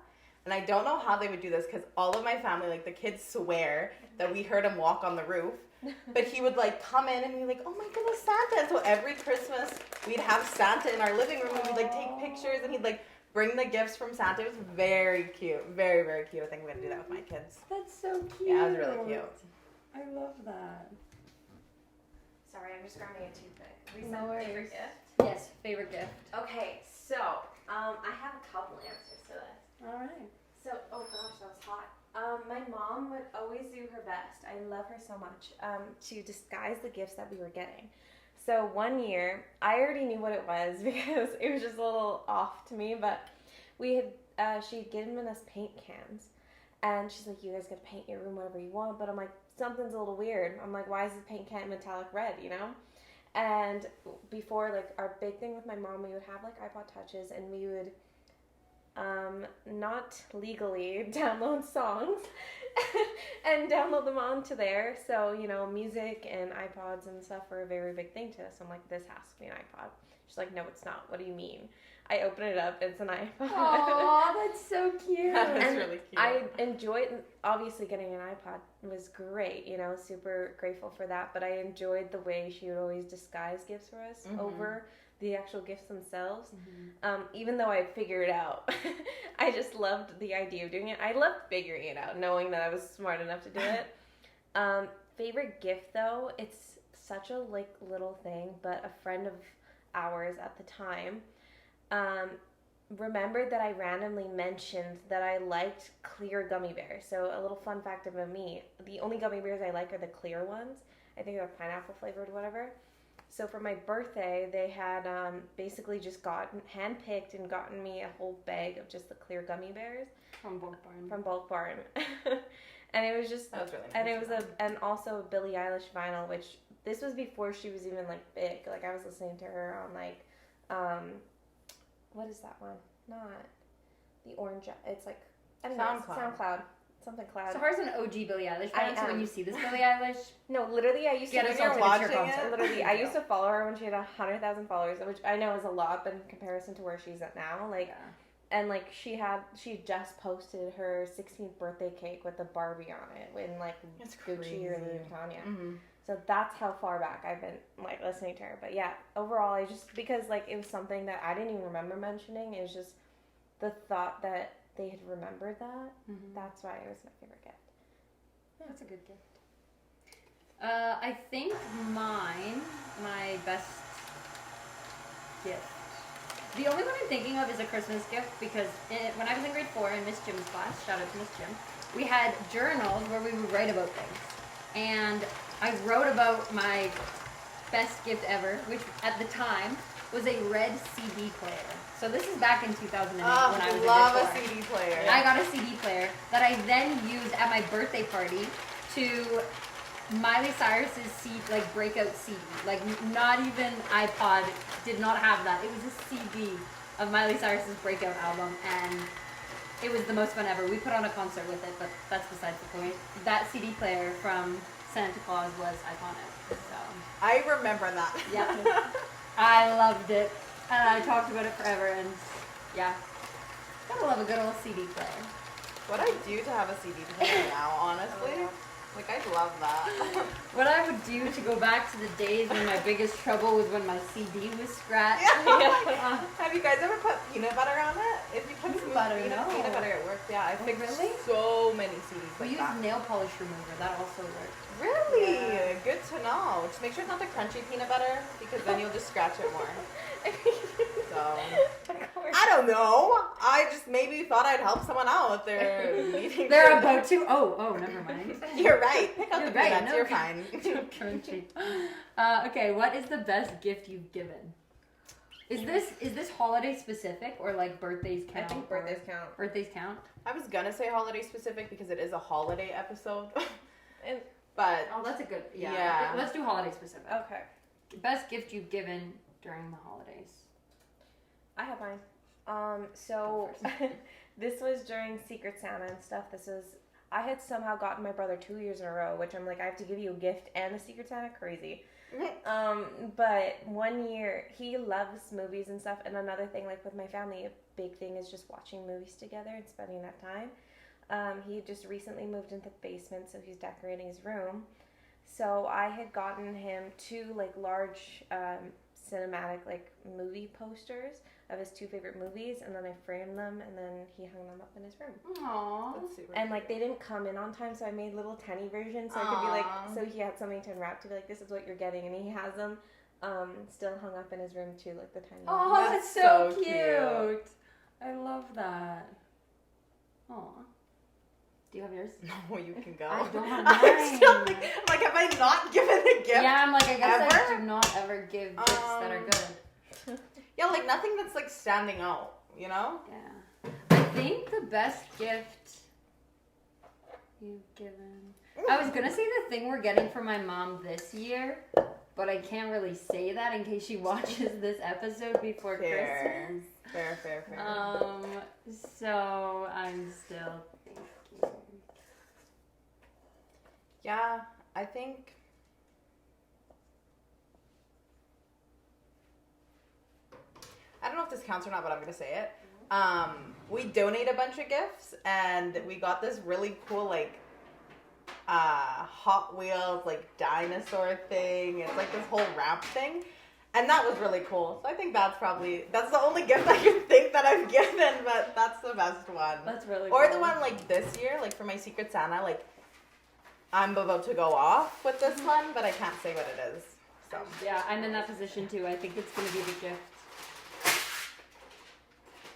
And I don't know how they would do this because all of my family, like the kids swear that we heard him walk on the roof. But he would like come in and be like, oh my goodness, Santa. And so every Christmas we'd have Santa in our living room and we'd like take pictures and he'd like bring the gifts from Santa. It was very cute. Very, very cute. I think I'm going to do that with my kids. That's so cute. Yeah, it was really cute. I love that. Sorry, I'm just grabbing a toothpick. We No said worries. favorite gift. Yes, favorite gift. Okay, so I have a couple answers to this. All right. So, oh gosh, that was hot. My mom would always do her best. I love her so much. To disguise the gifts that we were getting. So one year, I already knew what it was because it was just a little off to me. But we had she'd given us paint cans, and she's like, "You guys get to paint your room whatever you want." But I'm like, something's a little weird. I'm like, why is the paint can metallic red? You know. And before, like, our big thing with my mom, we would have like iPod touches, and we would not legally download songs and download them onto there. So, you know, music and iPods and stuff were a very big thing to us. I'm like, this has to be an iPod. She's like, no, it's not. What do you mean? I open it up, it's an iPod. Aw, that's so cute. That was And really cute. I enjoyed, obviously getting an iPod was great, you know, super grateful for that, but I enjoyed the way she would always disguise gifts for us over the actual gifts themselves. Even though I figured it out, I just loved the idea of doing it. I loved figuring it out, knowing that I was smart enough to do it. Favorite gift though, it's such a like little thing, but a friend of ours at the time remembered that I randomly mentioned that I liked clear gummy bears. So a little fun fact about me, the only gummy bears I like are the clear ones. I think they're pineapple flavored, whatever. So for my birthday, they had basically just handpicked and gotten me a whole bag of just the clear gummy bears. From Bulk Barn. From Bulk Barn. And it was just, That was really nice. and it was and also a Billie Eilish vinyl, which this was before she was even like big. Like I was listening to her on like, what is that one? Not the orange. It's like I don't know. SoundCloud. Something cloud. So hers an OG Billie Eilish fan, so when am. you see this Billie Eilish, No, literally, I used Get to. us When all you're tickets to your watching concert. it, Literally, I used to follow her when she had 100,000 followers, which I know is a lot, but in comparison to where she's at now, like, and like she just posted her 16th birthday cake with a Barbie on it, in like It's Gucci or crazy. Louis Vuitton, yeah. So that's how far back I've been like listening to her. But yeah, overall, I just because like it was something that I didn't even remember mentioning. It was just the thought that they had remembered that. That's why it was my favorite gift. That's a good gift. I think my best gift. The only one I'm thinking of is a Christmas gift because when I was in grade 4 in Miss Jim's class, shout out to Miss Jim, we had journals where we would write about things. And I wrote about my best gift ever, which at the time was a red CD player. So this is back in 2008 when I was in love grade 4. a CD player. I got a CD player that I then used at my birthday party to Miley Cyrus's breakout CD. Like not even iPod did not have that. It was a CD of Miley Cyrus's breakout album, and it was the most fun ever. We put on a concert with it, but that's besides the point. That CD player from Santa Claus was iconic. So I remember that. yeah, I loved it, and I talked about it forever. And yeah, gotta love a good old CD player. What I do to have a CD player now, honestly, like I love that. What I would do to go back to the days when my biggest trouble was when my CD was scratched. Have you guys ever put peanut butter on it? If you put Peanut butter, peanut no. butter, it works. Yeah, I fixed really? so many CDs We like use that. nail polish remover. That also works. Really? Yeah. Good to know. Just make sure it's not the crunchy peanut butter because then you'll just scratch it more. So, I don't know. I just maybe thought I'd help someone out if they're needing They're about to. Oh, never mind. You're right. Pick out You're the right, peanuts. no You're con- fine. Crunchy. Okay, what is the best gift you've given? Is this holiday specific or like birthdays I count? think birthdays count. Birthdays count. I was gonna say holiday specific because it is a holiday episode. But Oh, that's a good. Yeah. Yeah. Let's do holiday specific. Okay. Best gift you've given during the holidays. I have mine. So this was during Secret Santa and stuff. I had somehow gotten my brother 2 years in a row, which I'm like, I have to give you a gift and a Secret Santa? Crazy. But 1 year, he loves movies and stuff. And another thing, like with my family, a big thing is just watching movies together and spending that time. He just recently moved into the basement, so he's decorating his room. So I had gotten him 2 like large cinematic like movie posters of his 2 favorite movies, and then I framed them, and then he hung them up in his room. Aww. that's super And like they didn't come in on time, so I made little tiny versions, so I could be like, Aw. so he had something to unwrap to be like, this is what you're getting, and he has them still hung up in his room too, like the tiny Oh, ones. that's That's so so cute. I love that. Aw. Do you have yours? No, you can go. I don't have I'm still mine. like, have I not given a gift? Yeah, I'm like, I guess I ever? do not ever give gifts that are good. Yeah, like nothing that's like standing out, you know? Yeah. I think the best gift you've given. I was gonna say the thing we're getting from my mom this year, but I can't really say that in case she watches this episode before Fair. Christmas. Fair. So I'm still thinking. Yeah, I think. I don't know if this counts or not, but I'm gonna say it. We donate a bunch of gifts, and we got this really cool like Hot Wheels like dinosaur thing. It's like this whole wrap thing, and that was really cool. So I think that's the only gift I can think that I've given, but that's the best one. That's really Or cool. the one like this year, like for my Secret Santa, like I'm about to go off with this one, but I can't say what it is. So Yeah, I'm in that position too. I think it's gonna be the gift.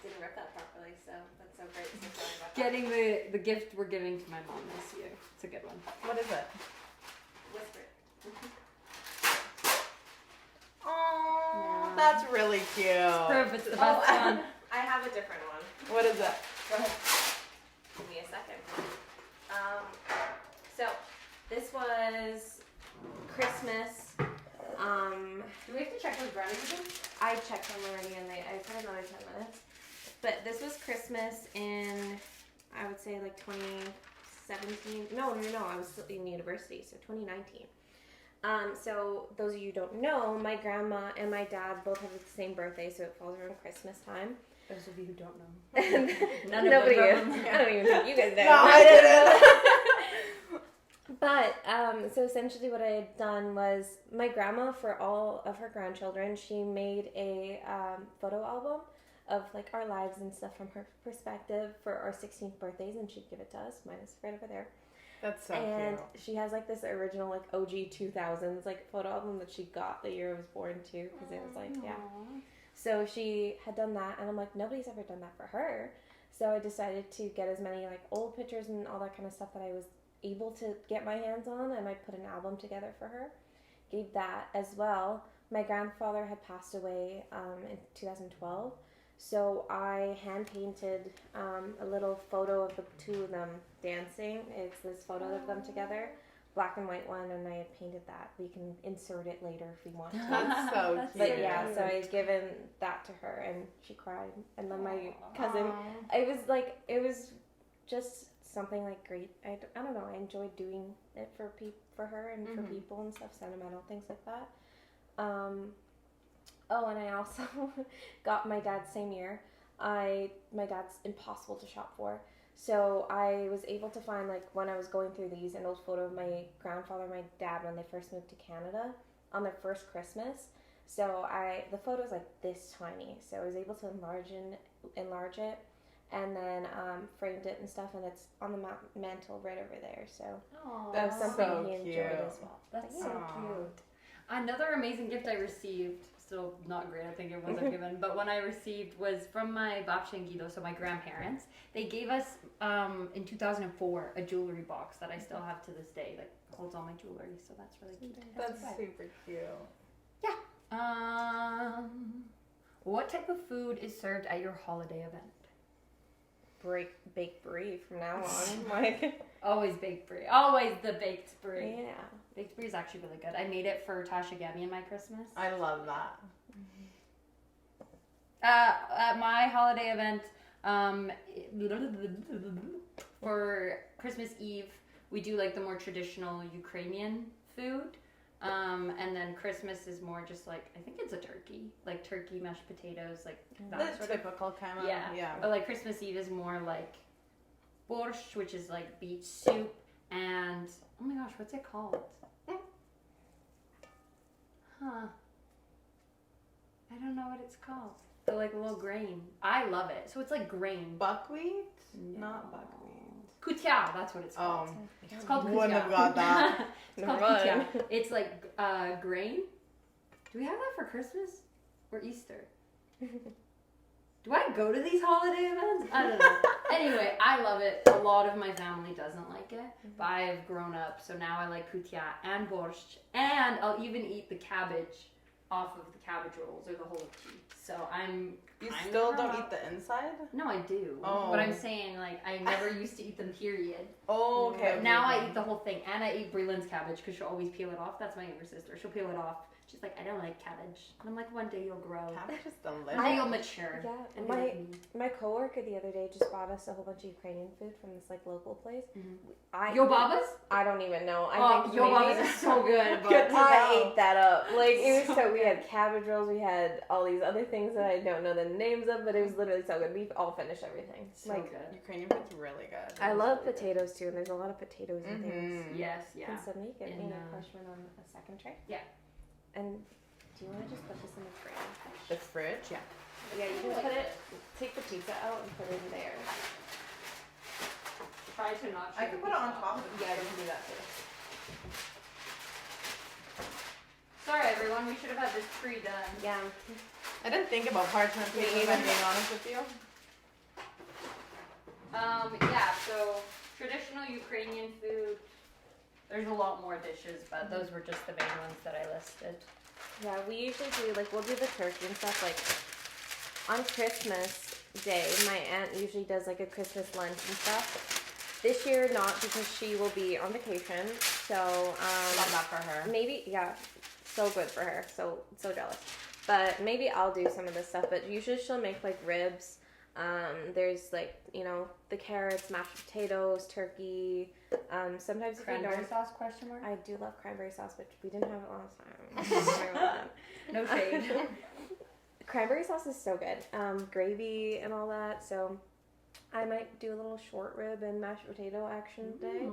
Didn't rip that properly, so that's so great. So sorry about that. Getting the gift we're giving to my mom this year. It's a good one. what is it? Whisper. Oh, Yeah. that's really cute. Proof it's the best one. I have a different one. What is it? Go ahead. Give me a second. So this was Christmas. Do we have to check those brownies again? I checked them already and I put another 10 minutes. But this was Christmas in, I would say like 2017. No, I was still in university, so 2019. So those of you who don't know, my grandma and my dad both have the same birthday, so it falls around Christmas time. Those of you who don't know. Nobody them is. from- I don't even think you guys know. No, I didn't. But, so essentially what I had done was my grandma, for all of her grandchildren, she made a photo album of like our lives and stuff from her perspective for our 16th birthdays, and she'd give it to us. Mine is right over there. That's so And cute. she has like this original like OG 2000s like photo album that she got the year I was born too, because it was like, yeah. So she had done that, and I'm like, nobody's ever done that for her. So I decided to get as many like old pictures and all that kind of stuff that I was able to get my hands on, and I put an album together for her. Gave that as well. My grandfather had passed away in 2012, so I hand painted a little photo of the 2 of them dancing. It's this photo of them together, black and white one, and I had painted that. We can insert it later if we want to. That's so That's cute. But yeah, so I had given that to her, and she cried. And then my cousin, it was just something like great. I don't know. I enjoyed doing it for her and for people and stuff, sentimental things like that. Oh, and I also got my dad same year. My dad's impossible to shop for. So I was able to find, like, when I was going through these, an old photo of my grandfather and my dad when they first moved to Canada on their first Christmas. So the photo's like this tiny. So I was able to enlarge it, and then framed it and stuff, and it's on the mantle right over there. So that was something so he enjoyed cute. as well. That's But so Aw. cute. Another amazing gift I received, still not great, I think it wasn't given, but when I received was from my Babshengido, so my grandparents. They gave us, in 2004, a jewelry box that I still have to this day, like holds all my jewelry, so that's really cute. That's super cute. What type of food is served at your holiday event? baked brie from now on. Like, Always baked brie. Always the baked brie. yeah. Baked brie is actually really good. I made it for Tasha, Gabby, and my Christmas. I love that. At my holiday event, for Christmas Eve, we do like the more traditional Ukrainian food. And then Christmas is more just like, I think it's a turkey, like turkey, mashed potatoes, like that The sort of. typical kind of. Yeah. But like Christmas Eve is more like borscht, which is like beet soup, and oh my gosh, what's it called? Huh. I don't know what it's called. The like little grain. I love it. So it's like grain. Buckwheat? No. Not buckwheat. Kutia, that's what it's called. It's called kutia. Wouldn't have got that. It's called kutia. It's like grain. Do we have that for Christmas or Easter? Do I go to these holiday events? I don't know. Anyway, I love it. A lot of my family doesn't like it, but I've grown up, so now I like kutia and borscht, and I'll even eat the cabbage off of the cabbage rolls or the holopchi. So You still don't eat the inside? No, I do. Oh. But I'm saying, like, I never used to eat them, period. Oh, okay. But now I eat the whole thing, and I eat Breland's cabbage because she'll always peel it off. That's my younger sister. She'll peel it off. She's like, I don't like cabbage. And I'm like, one day you'll grow. Cabbage is One day delicious. you'll mature. Yeah, And my be like me. my coworker the other day just bought us a whole bunch of Ukrainian food from this like local place. Mhm. Yo Babas? I don't even know. I think Yo maybe- Babas is so good. Good But to I know. ate that up. Like it was So so. We good. had cabbage rolls. We had all these other things that I don't know the names of, but it was literally so good. We all finished everything. so Like good. Ukrainian food's really good. I love potatoes too, and there's a lot of potatoes and things. Mhm. Yes, yeah. Can suddenly get me In, a question on a second tray. Yeah. And do you want to just put this in the fridge? The fridge, yeah. Yeah, you can put it. Take the pizza out and put it in there. Try to not I can put it on top of it. Yeah, you can do that too. Sorry, everyone. We should have had this pre-done. Yeah. I didn't think about parchment paper, if I'm being honest with you. Yeah, so traditional Ukrainian food. There's a lot more dishes, but those were just the main ones that I listed. Yeah, we usually do, like, we'll do the turkey and stuff, like, on Christmas Day, my aunt usually does, like, a Christmas lunch and stuff. This year, not, because she will be on vacation, so, Love that for her. maybe, yeah, so good for her, so jealous. But maybe I'll do some of this stuff, but usually she'll make, like, ribs. There's, like, you know, the carrots, mashed potatoes, turkey, sometimes if we Cranberry don't, sauce, question mark? I do love cranberry sauce, but we didn't have it last time. Sorry about that. No shade. Cranberry sauce is so good. Gravy and all that. So I might do a little short rib and mashed potato action today.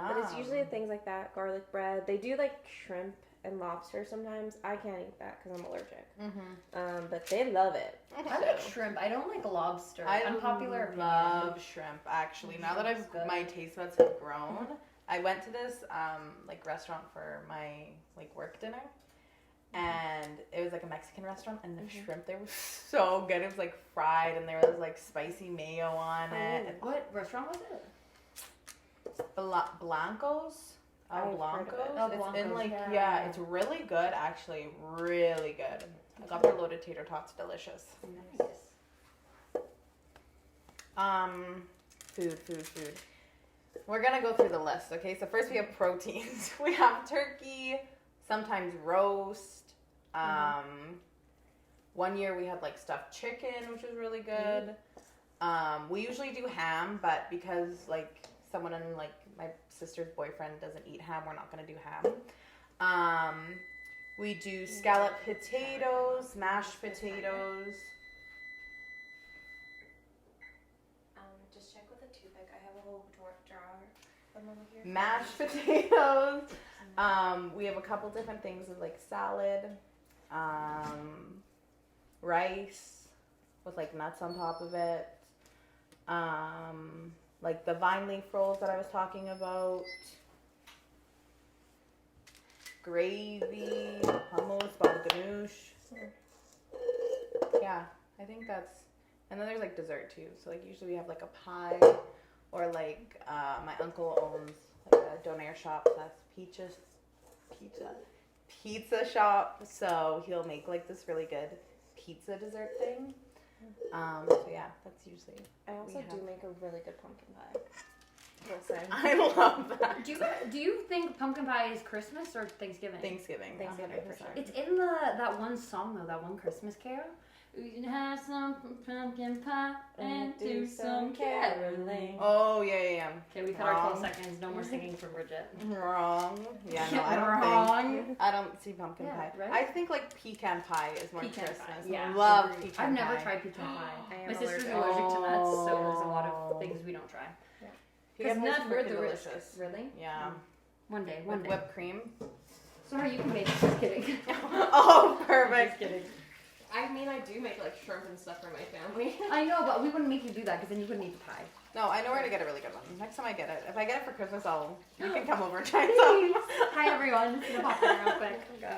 But it's usually things like that. Garlic bread. They do like shrimp and lobster sometimes. I can't eat that because I'm allergic. But they love it. I like shrimp. I don't like lobster. I Unpopular opinion. love shrimp, actually. Now that Shrimp's good. my taste buds have grown, I went to this like restaurant for my like work dinner, and it was like a Mexican restaurant, and the shrimp there was so good. It was like fried, and there was like spicy mayo on it. Oh. What restaurant was it? Blancos. I've heard of Blancos. it. Oh, It's in Blancos, like yeah. it's really good actually, really good. I got their loaded tater tots, delicious. Nice. Food. We're gonna go through the list, okay? So first we have proteins. We have turkey, sometimes roast. One year we had like stuffed chicken, which was really good. We usually do ham, but because like someone in like my sister's boyfriend doesn't eat ham, we're not gonna do ham. We do scalloped potatoes, mashed potatoes. Just check with a toothpick. I have a whole jar of them over here. Mashed potatoes. We have a couple different things of like salad, rice with like nuts on top of it, like the vine leaf rolls that I was talking about, gravy, hummus, baba ganoush. Yeah, I think that's. And then there's like dessert too. So like usually we have like a pie, or like my uncle owns like a donair shop that's pizza shop. So he'll make like this really good pizza dessert thing. So yeah, that's usually. I also have- do make a really good pumpkin pie. Will say. I love that. Do you think pumpkin pie is Christmas or Thanksgiving? Thanksgiving. Thanksgiving for sure. It's in that one song though, that one Christmas carol. We can have some pumpkin pie and do some caroling. Oh yeah. Okay, we cut our 12 seconds. No more singing for Bridget. Wrong. Yeah, no, I don't think. I don't see pumpkin pie. Right? I think like pecan pie is more Pecan Christmas. pie, yeah. Love Agreed. pecan I've never pie. tried pecan pie. I am My sister's allergic. allergic to nuts, so there's a lot of things we don't try. Pecan pie is nuts are freaking the risk. delicious. Really? Yeah. One day. With whipped cream. Sorry, you can make it. Just kidding. Oh, perfect. Just kidding. I mean, I do make like shrimp and stuff for my family. I know, but we wouldn't make you do that because then you wouldn't eat the pie. No, I know where to get a really good one. Next time I get it. If I get it for Christmas, you can come over and try some. Hi everyone. Just gonna pop in real quick. Go.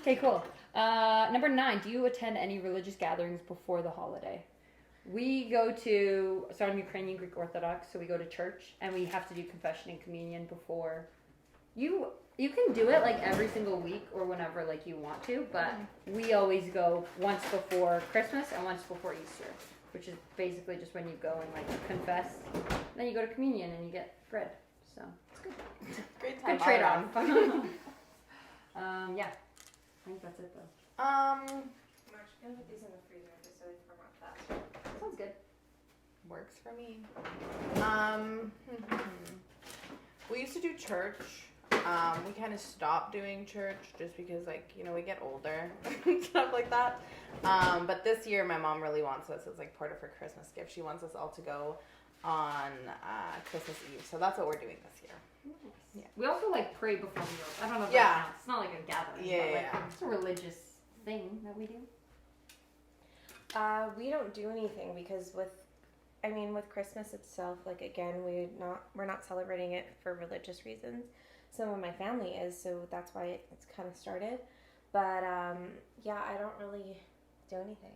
Okay, cool. Number 9. Do you attend any religious gatherings before the holiday? We go to, so I'm Ukrainian Greek Orthodox, so we go to church and we have to do confession and communion before. You can do it like every single week or whenever like you want to, but we always go once before Christmas and once before Easter, which is basically just when you go and like confess. Then you go to communion and you get bread. So it's good. Great time. Good trade-off. Yeah. I think that's it though. I'm actually gonna put these in the freezer just so they format that. Sounds good. Works for me. We used to do church. We kind of stopped doing church just because, like, you know, we get older and stuff like that. But this year, my mom really wants us as like part of her Christmas gift. She wants us all to go on Christmas Eve, so that's what we're doing this year. Nice. Yeah. We also like pray before we go. I don't know if Yeah. that counts. It's not like a gathering. Yeah, but, like, yeah. it's a religious thing that we do. We don't do anything because with Christmas itself, like again, we're not celebrating it for religious reasons. Some of my family is, so that's why it's kind of started. But yeah, I don't really do anything.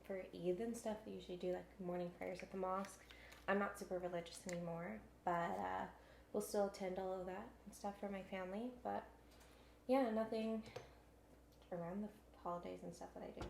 For Eid and stuff, we usually do like morning prayers at the mosque. I'm not super religious anymore, but we'll still attend all of that and stuff for my family. But yeah, nothing around the holidays and stuff that I do.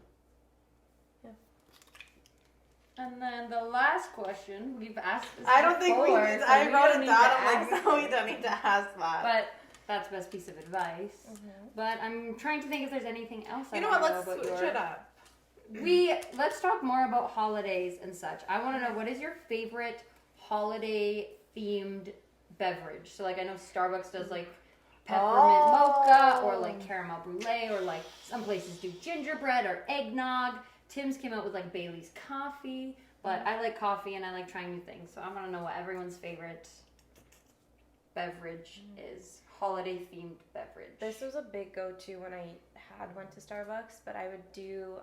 And then the last question, we've asked this I don't think we before, need. so I we wrote don't it need down. to I'm like, ask. no, we don't need to ask that. But that's the best piece of advice. But I'm trying to think if there's anything else You I know want what? to know Let's about switch it up. Let's talk more about holidays and such. I want to know, what is your favorite holiday themed beverage? So like I know Starbucks does like peppermint mocha or like caramel brulee, or like some places do gingerbread or eggnog. Tim's came out with like Bailey's coffee, but I like coffee and I like trying new things. So I want to know what everyone's favorite beverage is. Holiday themed beverage. This was a big go-to when I went to Starbucks, but I would do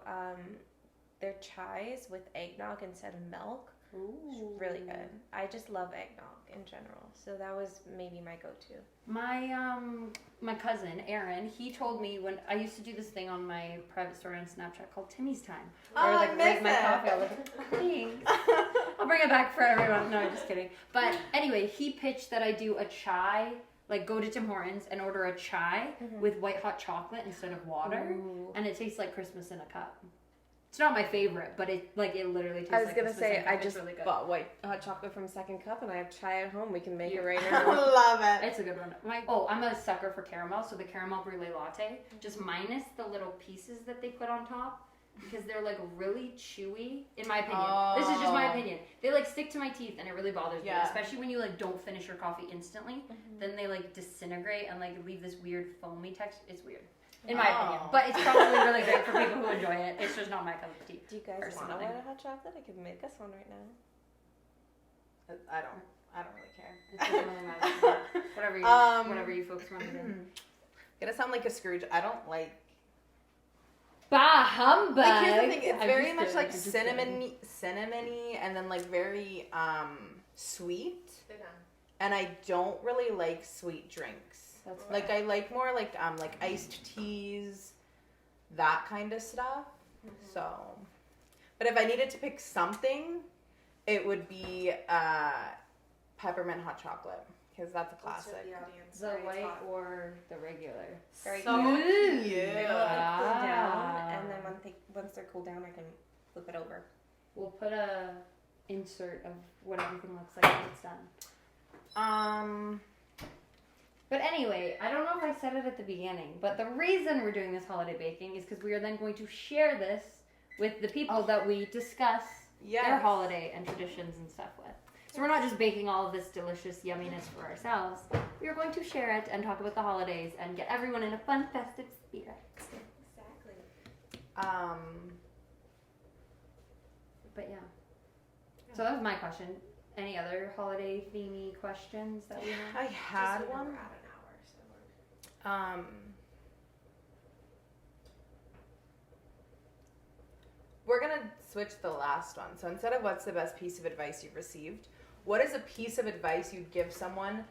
their chais with eggnog instead of milk. Ooh. Really good. I just love eggnog in general, so that was maybe my go-to. My cousin Aaron, he told me when I used to do this thing on my private story on Snapchat called Timmy's Time. Oh, Or I like rate miss my it. coffee. I'll look at thanks. I'll bring it back for everyone. No, just kidding. But anyway, he pitched that I do a chai. Like go to Tim Hortons and order a chai with white hot chocolate instead of water, and it tastes like Christmas in a cup. It's not my favorite, but it literally tastes. I was like gonna Christmas say, in a cup. I It's just really good. bought white hot chocolate from Second Cup, and I have chai at home. We can make it right I now. love it. It's a good one. I'm a sucker for caramel, so the caramel brulee latte, just minus the little pieces that they put on top, because they're like really chewy, in my opinion. This is just my opinion. They like stick to my teeth and it really bothers me, especially when you like don't finish your coffee instantly. Then they like disintegrate and like leave this weird foamy texture. It's weird, in my opinion, but it's probably really great for people who enjoy it. It's just not my cup of tea. Do you guys want a Personally. white hot chocolate? I could make us one right now. I don't really care. It doesn't really matter. Whatever you folks want to do. Gonna sound like a Scrooge. I don't like. Bah humbug! Like here's the thing. It's I'm very just much kidding, like I'm just kidding. cinnamony, and then like very sweet. They're done. And I don't really like sweet drinks. That's Like I like more like iced teas, that kind of stuff. So, but if I needed to pick something, it would be peppermint hot chocolate. because that's a Let's show classic. the audience. The Sorry, it's white hot. or the regular? Very So cute. cute. They don't like cool down, Ah. and then once they're cooled down, I can flip it over. We'll put a insert of what everything looks like when it's done. But anyway, I don't know if I said it at the beginning, but the reason we're doing this holiday baking is because we are then going to share this with the people that we discuss their holiday and traditions and stuff with. So we're not just baking all of this delicious yumminess for ourselves. We are going to share it and talk about the holidays and get everyone in a fun, festive spirit. Exactly. But yeah. So that was my question. Any other holiday themey questions that we have? I had Just one. We're at an hour, so. We're gonna switch the last one. So instead of what's the best piece of advice you've received, what is a piece of advice you'd give someone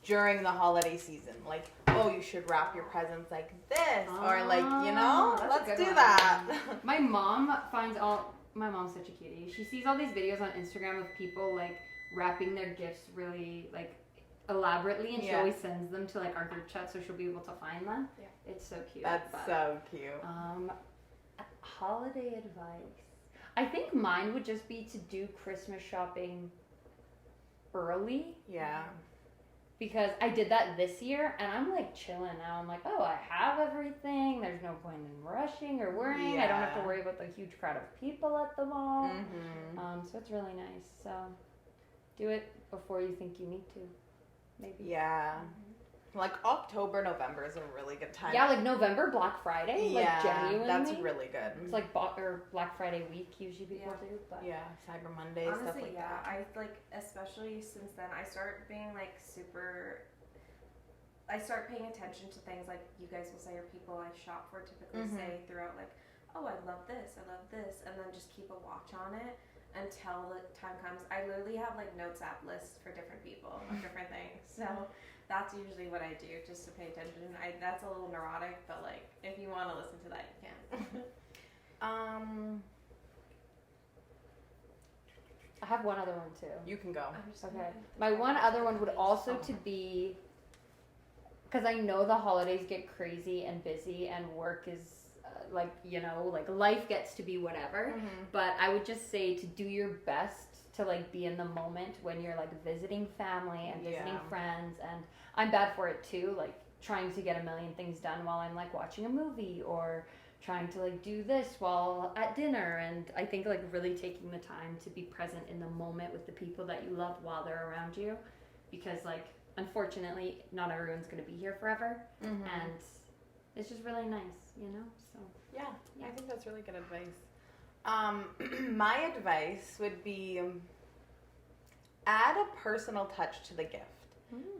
during the holiday season? Like, oh, you should wrap your presents like this, or like, you know, that's a let's good do one. that. My mom finds all. My mom's such a cutie. She sees all these videos on Instagram of people like wrapping their gifts really like elaborately, and she always sends them to like our group chat so she'll be able to find them. Yeah. It's so cute. That's so cute. Holiday advice. I think mine would just be to do Christmas shopping early. Yeah. Because I did that this year, and I'm like chilling now. I'm like, oh, I have everything. There's no point in rushing or worrying. I don't have to worry about the huge crowd of people at the mall. Mm-hmm. So it's really nice. So do it before you think you need to, maybe. Yeah. Like October, November is a really good time. Yeah, like November, Black Friday. Yeah, like genuinely. that's really good. It's like or Black Friday week usually people do. But Yeah, Cyber Monday, Honestly, stuff like that. I like, especially since then, I start being like I start paying attention to things like you guys will say, or people I shop for typically say throughout, like, oh, I love this, and then just keep a watch on it until the time comes. I literally have like notes app lists for different people of different things. So that's usually what I do, just to pay attention. That's a little neurotic, but like, if you want to listen to that, you can. I have one other one too. You can go. Okay. My one other one would also to be, because I know the holidays get crazy and busy and work is like, you know, like life gets to be whatever. But I would just say to do your best to like be in the moment when you're like visiting family and visiting friends. And I'm bad for it too, like trying to get a million things done while I'm like watching a movie or trying to like do this while at dinner. And I think like really taking the time to be present in the moment with the people that you love while they're around you, because like unfortunately not everyone's going to be here forever, and it's just really nice, you know. So yeah, I think that's really good advice. My advice would be add a personal touch to the gift.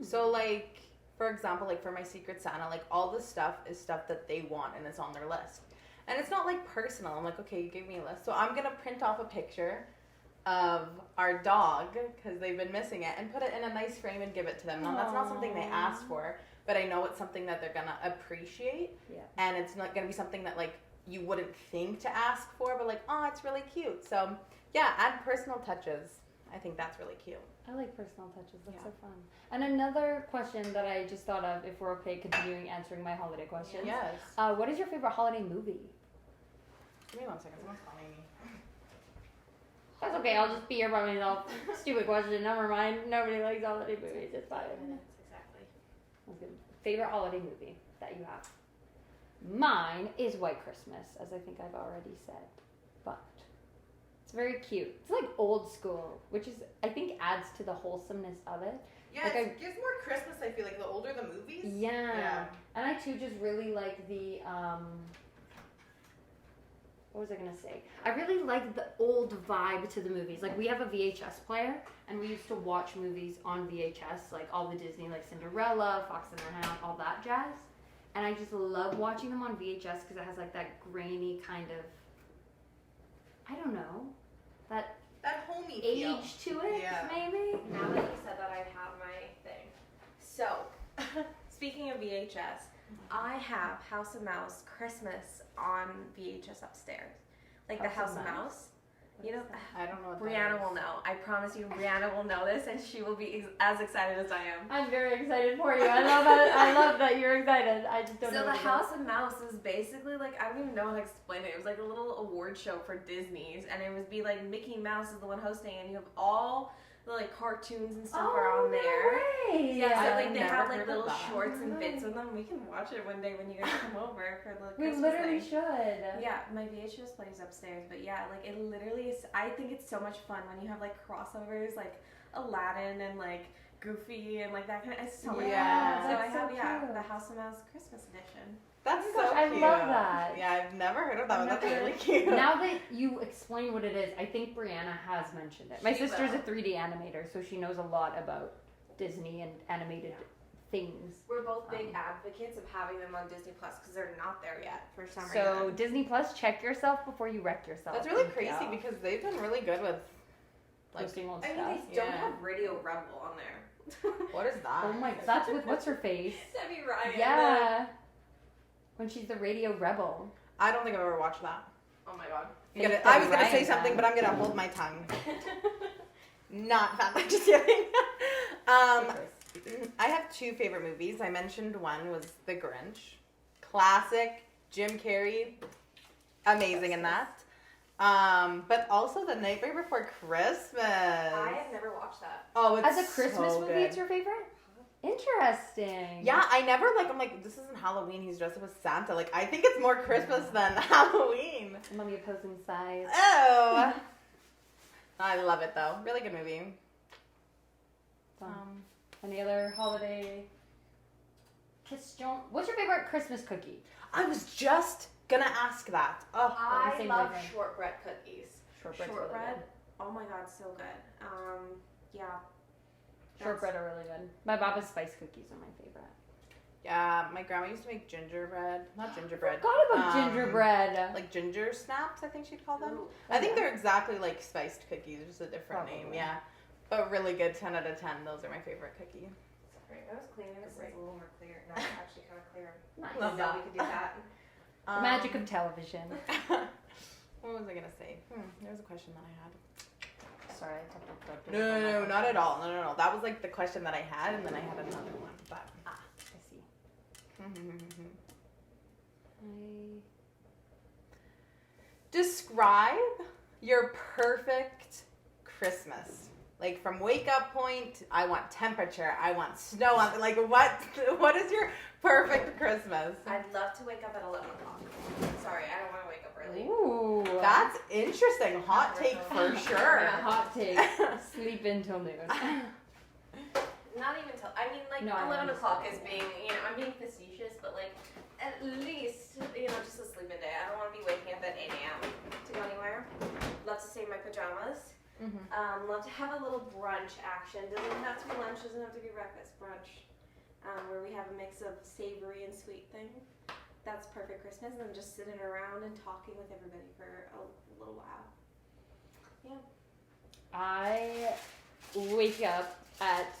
So like, for example, like for my Secret Santa, like all the stuff is stuff that they want and it's on their list. And it's not like personal. I'm like, okay, you gave me a list. So I'm going to print off a picture of our dog, because they've been missing it, and put it in a nice frame and give it to them. Now, that's not something they asked for, but I know it's something that they're going to appreciate. Yeah. And it's not going to be something that like you wouldn't think to ask for, but like, oh, it's really cute. So yeah, add personal touches. I think that's really cute. I like personal touches. That's so fun. And another question that I just thought of, if we're okay continuing answering my holiday questions. Yes. What is your favorite holiday movie? Give me 1 second. Someone's calling me. That's okay. I'll just be here by myself. Stupid question. Never mind. Nobody likes holiday movies. It's 5 minutes. Exactly. That's good. Favorite holiday movie that you have? Mine is White Christmas, as I think I've already said. But it's very cute. It's like old school, which is, I think, adds to the wholesomeness of it. Yeah, like it gives more Christmas, I feel like, the older the movies. Yeah. And I, too, just really like the, what was I going to say? I really like the old vibe to the movies. Like, we have a VHS player, and we used to watch movies on VHS, like all the Disney, like Cinderella, Fox and the Hound, all that jazz. And I just love watching them on VHS because it has, like, that grainy kind of, I don't know, that homey age feel. to it, maybe? Now that you said that, I have my thing. So, speaking of VHS, I have House of Mouse Christmas on VHS upstairs. Like the House of Mouse. You know, I don't know what Brianna that is. will know. I promise you, Brianna will know this, and she will be as excited as I am. I'm very excited for you. I love that. I love that you're excited. I just don't know. So the what it House of Mouse is basically like, I don't even know how to explain it. It was like a little award show for Disney's, and it would be like Mickey Mouse is the one hosting, and you have all the like cartoons and stuff are on there. No way. Yeah, so I've like they never have heard like of little that. shorts and bits of them. We can watch it one day when you guys come over for the We Christmas literally thing. should. Yeah, my VHS plays upstairs, but yeah, like it literally is. I think it's so much fun when you have like crossovers, like Aladdin and like Goofy and like that kind of. It's so much Yeah, fun. So I that's so have cute. the House of Mouse Christmas edition. That's Oh my so gosh, I cute. love that. Yeah, I've never heard of that one. I've That's never- really cute. Now that you explain what it is, I think Brianna has mentioned it. My She sister's will. a 3D animator, so she knows a lot about Disney and animated things. We're both big advocates of having them on Disney Plus because they're not there yet for some So reason. Disney Plus, check yourself before you wreck yourself. That's really Thank crazy you. because they've been really good with like. Posting old I stuff. mean, they don't Yeah. have Radio Rebel on there. What is that? Oh my, that's with what's her face? Debbie Ryan. Yeah. When she's the radio rebel. I don't think I've ever watched that. Oh my god. I was gonna Ryan say something, then. but I'm gonna hold my tongue. Not fan. Just kidding. I have two favorite movies. I mentioned one was The Grinch, classic. Jim Carrey, amazing in that. But also The Nightmare Before Christmas. I have never watched that. Oh, it's As a Christmas so movie, good. it's your favorite? Interesting. Yeah, I never I'm like, this isn't Halloween. He's dressed up as Santa. Like, I think it's more Christmas than Halloween. I'm on the opposing side. Oh, I love it though. Really good movie. Any other holiday? What's your favorite Christmas cookie? I was just gonna ask that. Oh, I same love thing. shortbread cookies. Shortbread's Shortbread. really Oh my god, so good. Yeah. good. Shortbread are really good. My Baba's spice cookies are my favorite. yeah. My grandma used to make gingerbread. Not gingerbread. Forgot about gingerbread. Like ginger snaps, I think she'd call them. Ooh. I think yeah. they're exactly like spiced cookies, just a different name. Probably. Yeah, but really good. 10 out of 10. Those are my favorite cookie. Sorry, I was cleaning this. It's a little more clear. Now it's actually kind of clear. Nice. Love Now that. we could do that. The magic of television. What was I gonna say? There was a question that I had. Sorry, I talked about No, not at all. No. That was like the question that I had, and then I had another one. But I see. describe your perfect Christmas. Like from wake up point, I want temperature, I want snow on. Like what is your perfect Christmas? I'd love to wake up at 11 o'clock. Sorry, I don't want to wake up early. Ooh. That's interesting. Hot take for sure. Yeah, hot take. Sleep until noon. Not even till, I mean, like, No, I 11 understand. o'clock is being, I'm being facetious, but, like, at least, just a sleep in day. I don't want to be waking up at 8 a.m. to go anywhere. Love to stay in my pajamas. Love to have a little brunch action. Doesn't have to be lunch, doesn't have to be breakfast. Brunch. Where we have a mix of savory and sweet thing. That's perfect Christmas. And then just sitting around and talking with everybody for a little while. Yeah. I wake up at,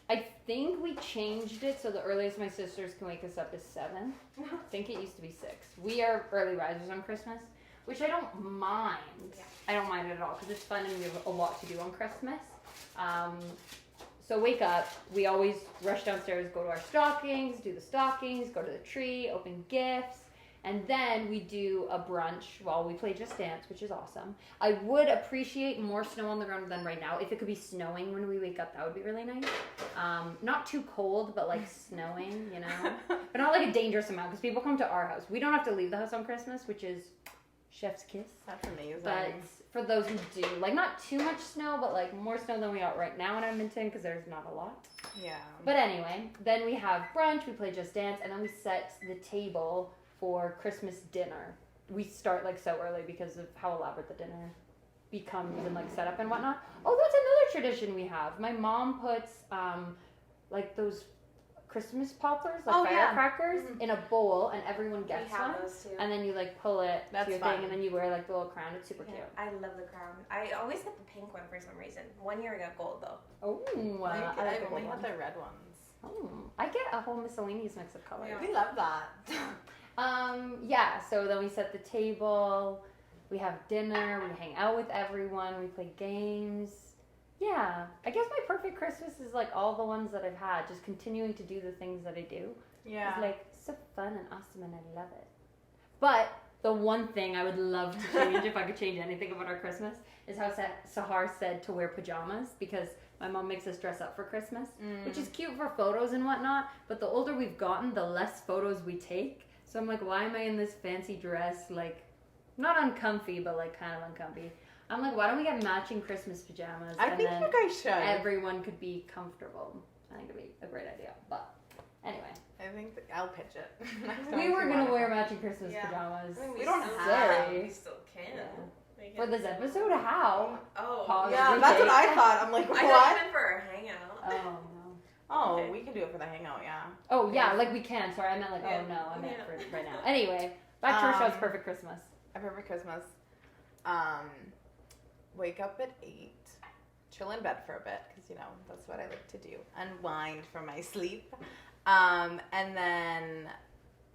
I think we changed it so the earliest my sisters can wake us up is 7. I think it used to be 6. We are early risers on Christmas, which I don't mind. Yeah. I don't mind it at all because it's fun and we have a lot to do on Christmas. So wake up, we always rush downstairs, go to our stockings, do the stockings, go to the tree, open gifts, and then we do a brunch while we play Just Dance, which is awesome. I would appreciate more snow on the ground than right now. If it could be snowing when we wake up, that would be really nice. Not too cold, but like snowing, But not like a dangerous amount because people come to our house. We don't have to leave the house on Christmas, which is chef's kiss. That's amazing. But for those who do, like not too much snow, but like more snow than we got right now in Edmonton because there's not a lot. yeah. But anyway, then we have brunch, we play Just Dance, and then we set the table for Christmas dinner. We start like so early because of how elaborate the dinner becomes and like set up and whatnot. Oh, that's another tradition we have. My mom puts like those Christmas poppers, like Oh, yeah. firecrackers, in a bowl, and everyone We gets have one. those too. And then you like pull it That's to your fun. thing, and then you wear like the little crown. It's super Yeah, cute. I love the crown. I always get the pink one for some reason. One year I got gold though. Oh, I I like only the gold had one. the red ones. Oh, I get a whole miscellaneous mix of colors. Yeah. We love that. Yeah, so then we set the table, We have dinner. We hang out with everyone. We play games. Yeah, I guess my perfect Christmas is like all the ones that I've had, just continuing to do the things that I do. Yeah. It's like so fun and awesome, and I love it. But the one thing I would love to change, if I could change anything about our Christmas, is how Sahar said to wear pajamas, because my mom makes us dress up for Christmas, which is cute for photos and whatnot, but the older we've gotten, the less photos we take. So I'm like, why am I in this fancy dress, like, not uncomfy, but like kind of uncomfy. I'm like, why don't we get matching Christmas pajamas? I think you guys should. Everyone could be comfortable. I think it'd be a great idea. But anyway, I think I'll pitch it. we were gonna wear matching Christmas Yeah. pajamas. I mean, We don't still have. can. We still can. Yeah. For this episode, how? Oh. Pause. Yeah, that's what I thought. I'm like, I what? thought you meant for our hangout. Oh no. Oh, Okay. we can do it for the hangout, yeah. Oh yeah, like we can. Sorry, I meant like Yeah. oh no, I meant Yeah. for right now. Anyway, back to our show's perfect Christmas. A perfect Christmas. Wake up at 8, chill in bed for a bit, because, you know, that's what I like to do. Unwind from my sleep. And then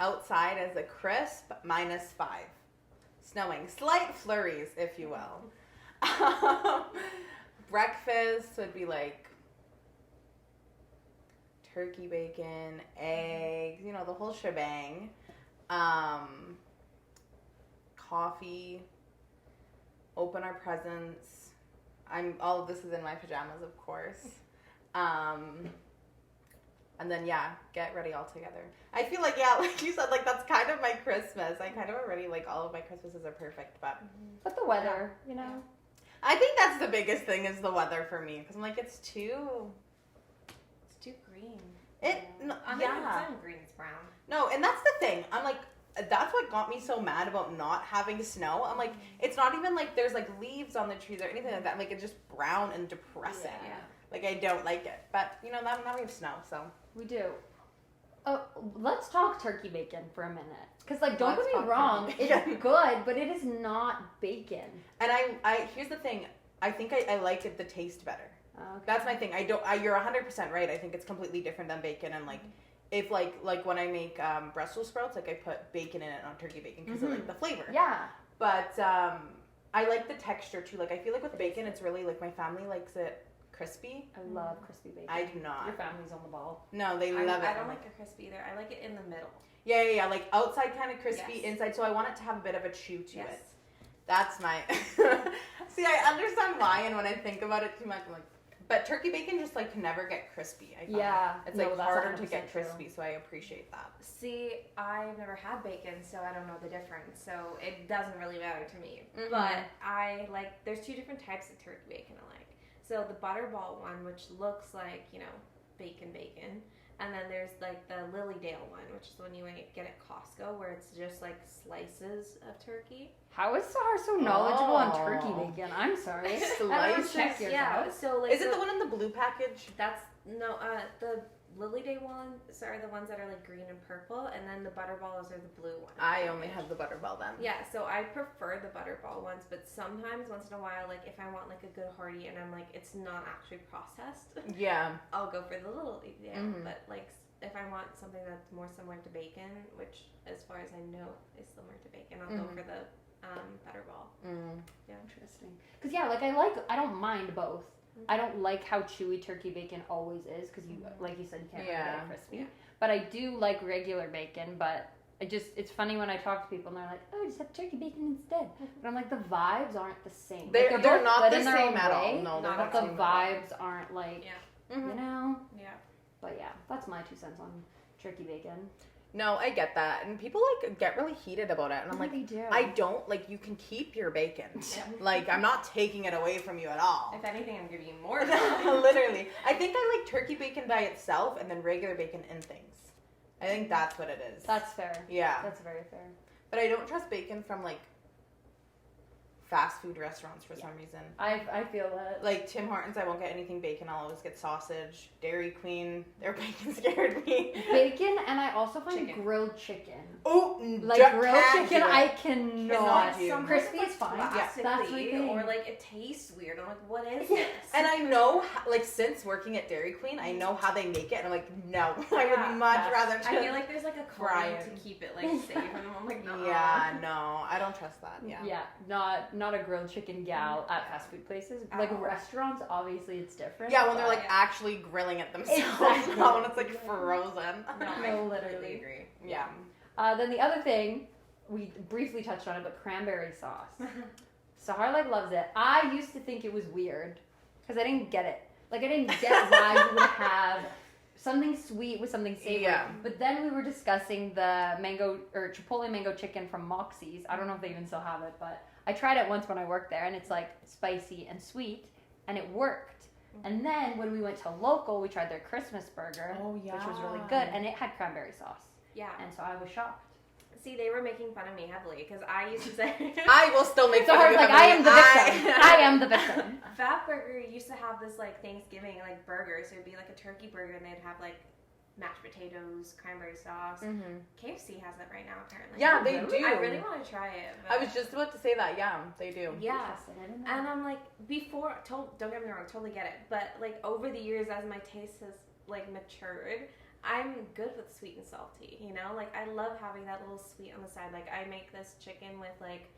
outside as a crisp, -5. Snowing. Slight flurries, if you will. Breakfast would be like turkey bacon, eggs, you know, the whole shebang. Coffee. Open our presents. All of this is in my pajamas, of course. And then get ready all together. I feel like like you said, like that's kind of my Christmas. I kind of already like all of my Christmases are perfect, but the weather, you know. I think that's the biggest thing is the weather for me, because I'm like it's too green. yeah. It's not green, it's brown. No, and that's the thing. I'm like, that's what got me so mad about not having snow. I'm like, it's not even like there's like leaves on the trees or anything like that. I'm like, it's just brown and depressing. Yeah. Like, I don't like it. But, you know, now we have snow, so. We do. Let's talk turkey bacon for a minute. Because, like, don't Let's get me talk wrong, turkey it's bacon. good, but it is not bacon. And I here's the thing. I think I like the taste better. Okay. That's my thing. You're 100% right. I think it's completely different than bacon. And, like, if, like when I make Brussels sprouts, like, I put bacon in it on turkey bacon because I like the flavor. Yeah. But I like the texture, too. Like, I feel like with bacon, it's really, like, my family likes it crispy. I love crispy bacon. I do not. Your family's on the ball. No, they love it. I don't like it crispy either. I like it in the middle. Yeah. Like outside kind of crispy, Yes. inside. So I want it to have a bit of a chew to Yes. it. That's my. See, I understand why, and when I think about it too much, I'm like, but turkey bacon just like can never get crispy. I find. Yeah, it's no, like that's harder to 100% get true. crispy. So I appreciate that. See, I've never had bacon, so I don't know the difference. So it doesn't really matter to me. Mhm. But I like, there's two different types of turkey bacon I like. So the butterball one, which looks like, you know, bacon. And then there's like the Lilydale one, which is the one you get at Costco, where it's just like slices of turkey. How is Sahar so knowledgeable on Oh. turkey bacon? I'm sorry. Slices. Everyone check yours Yeah, out. so like Is it the one in the blue package? That's no, the Lilydale ones are the ones that are like green and purple, and then the butterballs are the blue ones. I only have the butterball then. Yeah, so I prefer the butterball ones, but sometimes, once in a while, like if I want like a good hearty and I'm like it's not actually processed, Yeah. I'll go for the Lilydale. Mhm. But like if I want something that's more similar to bacon, which as far as I know is similar to bacon, I'll go for the butterball. Mm. Interesting. Because I don't mind both. I don't like how chewy turkey bacon always is because you, like you said, you can't really get it crispy. Yeah. But I do like regular bacon. But it's funny when I talk to people and they're like, "Oh, just have turkey bacon instead." But I'm like, the vibes aren't the same. They're Like, both not good the in their same own at all. way, No, they're Not not but the the same at all. Mm-hmm. vibes aren't like, Yeah. you know. Yeah. But yeah, that's my 2 cents on turkey bacon. No, I get that. And people like get really heated about it. And I'm like, they do. I don't, like, you can keep your bacon. Yeah. Like, I'm not taking it away from you at all. If anything, I'm giving you more. Literally. I think I like turkey bacon by itself and then regular bacon in things. I think that's what it is. That's fair. Yeah. That's very fair. But I don't trust bacon from, like, fast food restaurants for some reason. I feel that. Like Tim Hortons, I won't get anything bacon. I'll always get sausage. Dairy Queen, their bacon scared me. Bacon, and I also find Chicken. grilled chicken. Oh, Like grilled chicken, I Cannot cannot. do. Crispy is fine. Yeah, That's my thing. or like it tastes weird. I'm like, what is this? And I know, like, since working at Dairy Queen, I know how they make it, and I'm like, no, I Yeah, would much that's- rather just I feel like there's like a fry coating it. to keep it like safe, and I'm like, no. Yeah, no, I don't trust that. Yeah. Yeah, not a grilled chicken gal at fast food places. Like Oh. restaurants, obviously it's different. Yeah, when they're but- like actually grilling it themselves, Exactly. not when it's like frozen. No, I No, completely literally. agree. Yeah. Then the other thing, we briefly touched on it, but cranberry sauce. Sahar like loves it. I used to think it was weird because I didn't get it. Like I didn't get why you would have something sweet with something savory. Yeah. But then we were discussing the mango or chipotle mango chicken from Moxie's. I don't know if they even still have it, but I tried it once when I worked there, and it's like spicy and sweet, and it worked. And then when we went to local, we tried their Christmas burger, Oh, yeah. which was really good, and it had cranberry sauce. Yeah. And so I was shocked. See, they were making fun of me heavily because I used to say I will still make So fun I of was you. like, I am the victim. I am the victim. Fat Burger used to have this like Thanksgiving like burger, so it'd be like a turkey burger, and they'd have like mashed potatoes, cranberry sauce. Mm-hmm. KFC has it right now, apparently. Yeah, they really? do. I really want to try it. But I was just about to say that. Yeah, they do. yeah. Interesting, I didn't know. And I'm like, don't get me wrong, totally get it. But like over the years, as my taste has like matured, I'm good with sweet and salty. You know, like I love having that little sweet on the side. Like I make this chicken with like,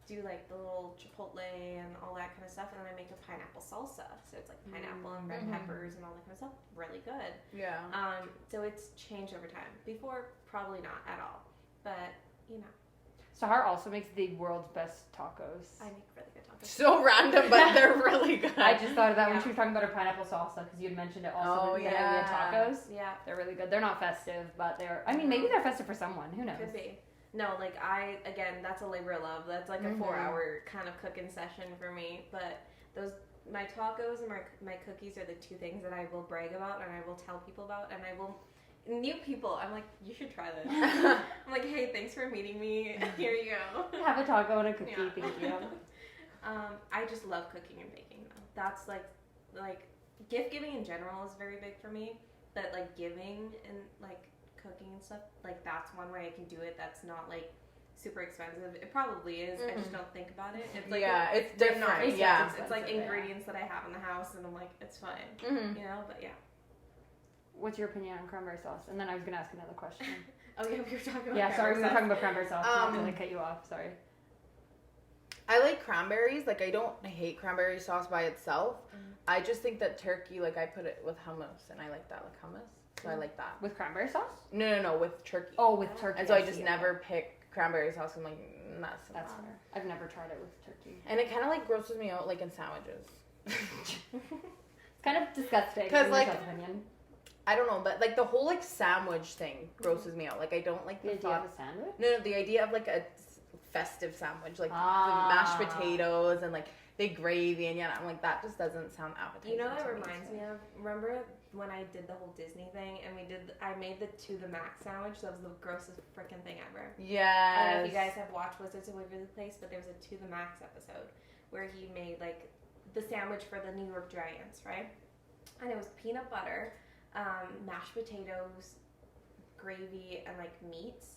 do like the little chipotle and all that kind of stuff, and then I make a pineapple salsa. So it's like pineapple and red peppers and all that kind of stuff. Really good. Yeah. So it's changed over time. Before, probably not at all. But you know, Sahar also makes the world's best tacos. I make really good tacos. So random, but they're really good. I just thought of that when Yeah. she was talking about her pineapple salsa because you had mentioned it also. Oh, with the yeah. tacos. Yeah. They're really good. They're not festive, but they're. I mean, maybe they're festive for someone. Who knows? Could be. No, like again, that's a labor of love. That's like a 4-hour kind of cooking session for me. But my tacos and my cookies are the two things that I will brag about and I will tell people about, and I will. New people, I'm like, you should try this. I'm like, hey, thanks for meeting me. Here you go. Have a taco and a cookie. Yeah. Thank you. I just love cooking and baking though. That's like gift giving in general is very big for me. But like giving and like cooking and stuff, like that's one way I can do it. That's not like super expensive. It probably is. I just don't think about it. It's like yeah, it's they're not different. expensive. Yeah. It's like Expensive, yeah. ingredients that I have in the house, and I'm like, it's fine. Mm-hmm. You know, but yeah. What's your opinion on cranberry sauce? And then I was gonna ask another question. Oh yeah, we were talking about Yeah, sorry, we were cranberry talking about cranberry sauce. Um, I cut you off. Sorry. I like cranberries. Like, I don't hate cranberry sauce by itself. I just think that turkey, like, I put it with hummus, and I like that, like hummus. So I like that. With cranberry sauce? No, with turkey. Oh, with turkey. And so I see, just okay. never pick cranberry sauce. I'm like, that's That's fair. I've never tried it with turkey. And it kind of, like, grosses me out, like, in sandwiches. It's kind of disgusting. 'Cause, in like, Michelle's opinion. I don't know, but, like, the whole, like, sandwich thing grosses me out. Like, I don't like The the idea thought. of a sandwich? No, the idea of, like, a festive sandwich. Like, Ah. the mashed potatoes and, like, the gravy. And, yeah, I'm like, that just doesn't sound appetizing. You know that to me, reminds so. me of, remember when I did the whole Disney thing and I made the to the max sandwich? That was the grossest freaking thing ever. Yes. I don't know if you guys have watched Wizards of Waverly Place, but there was a to the max episode where he made like the sandwich for the New York Giants, right? And it was peanut butter, mashed potatoes, gravy, and like meats.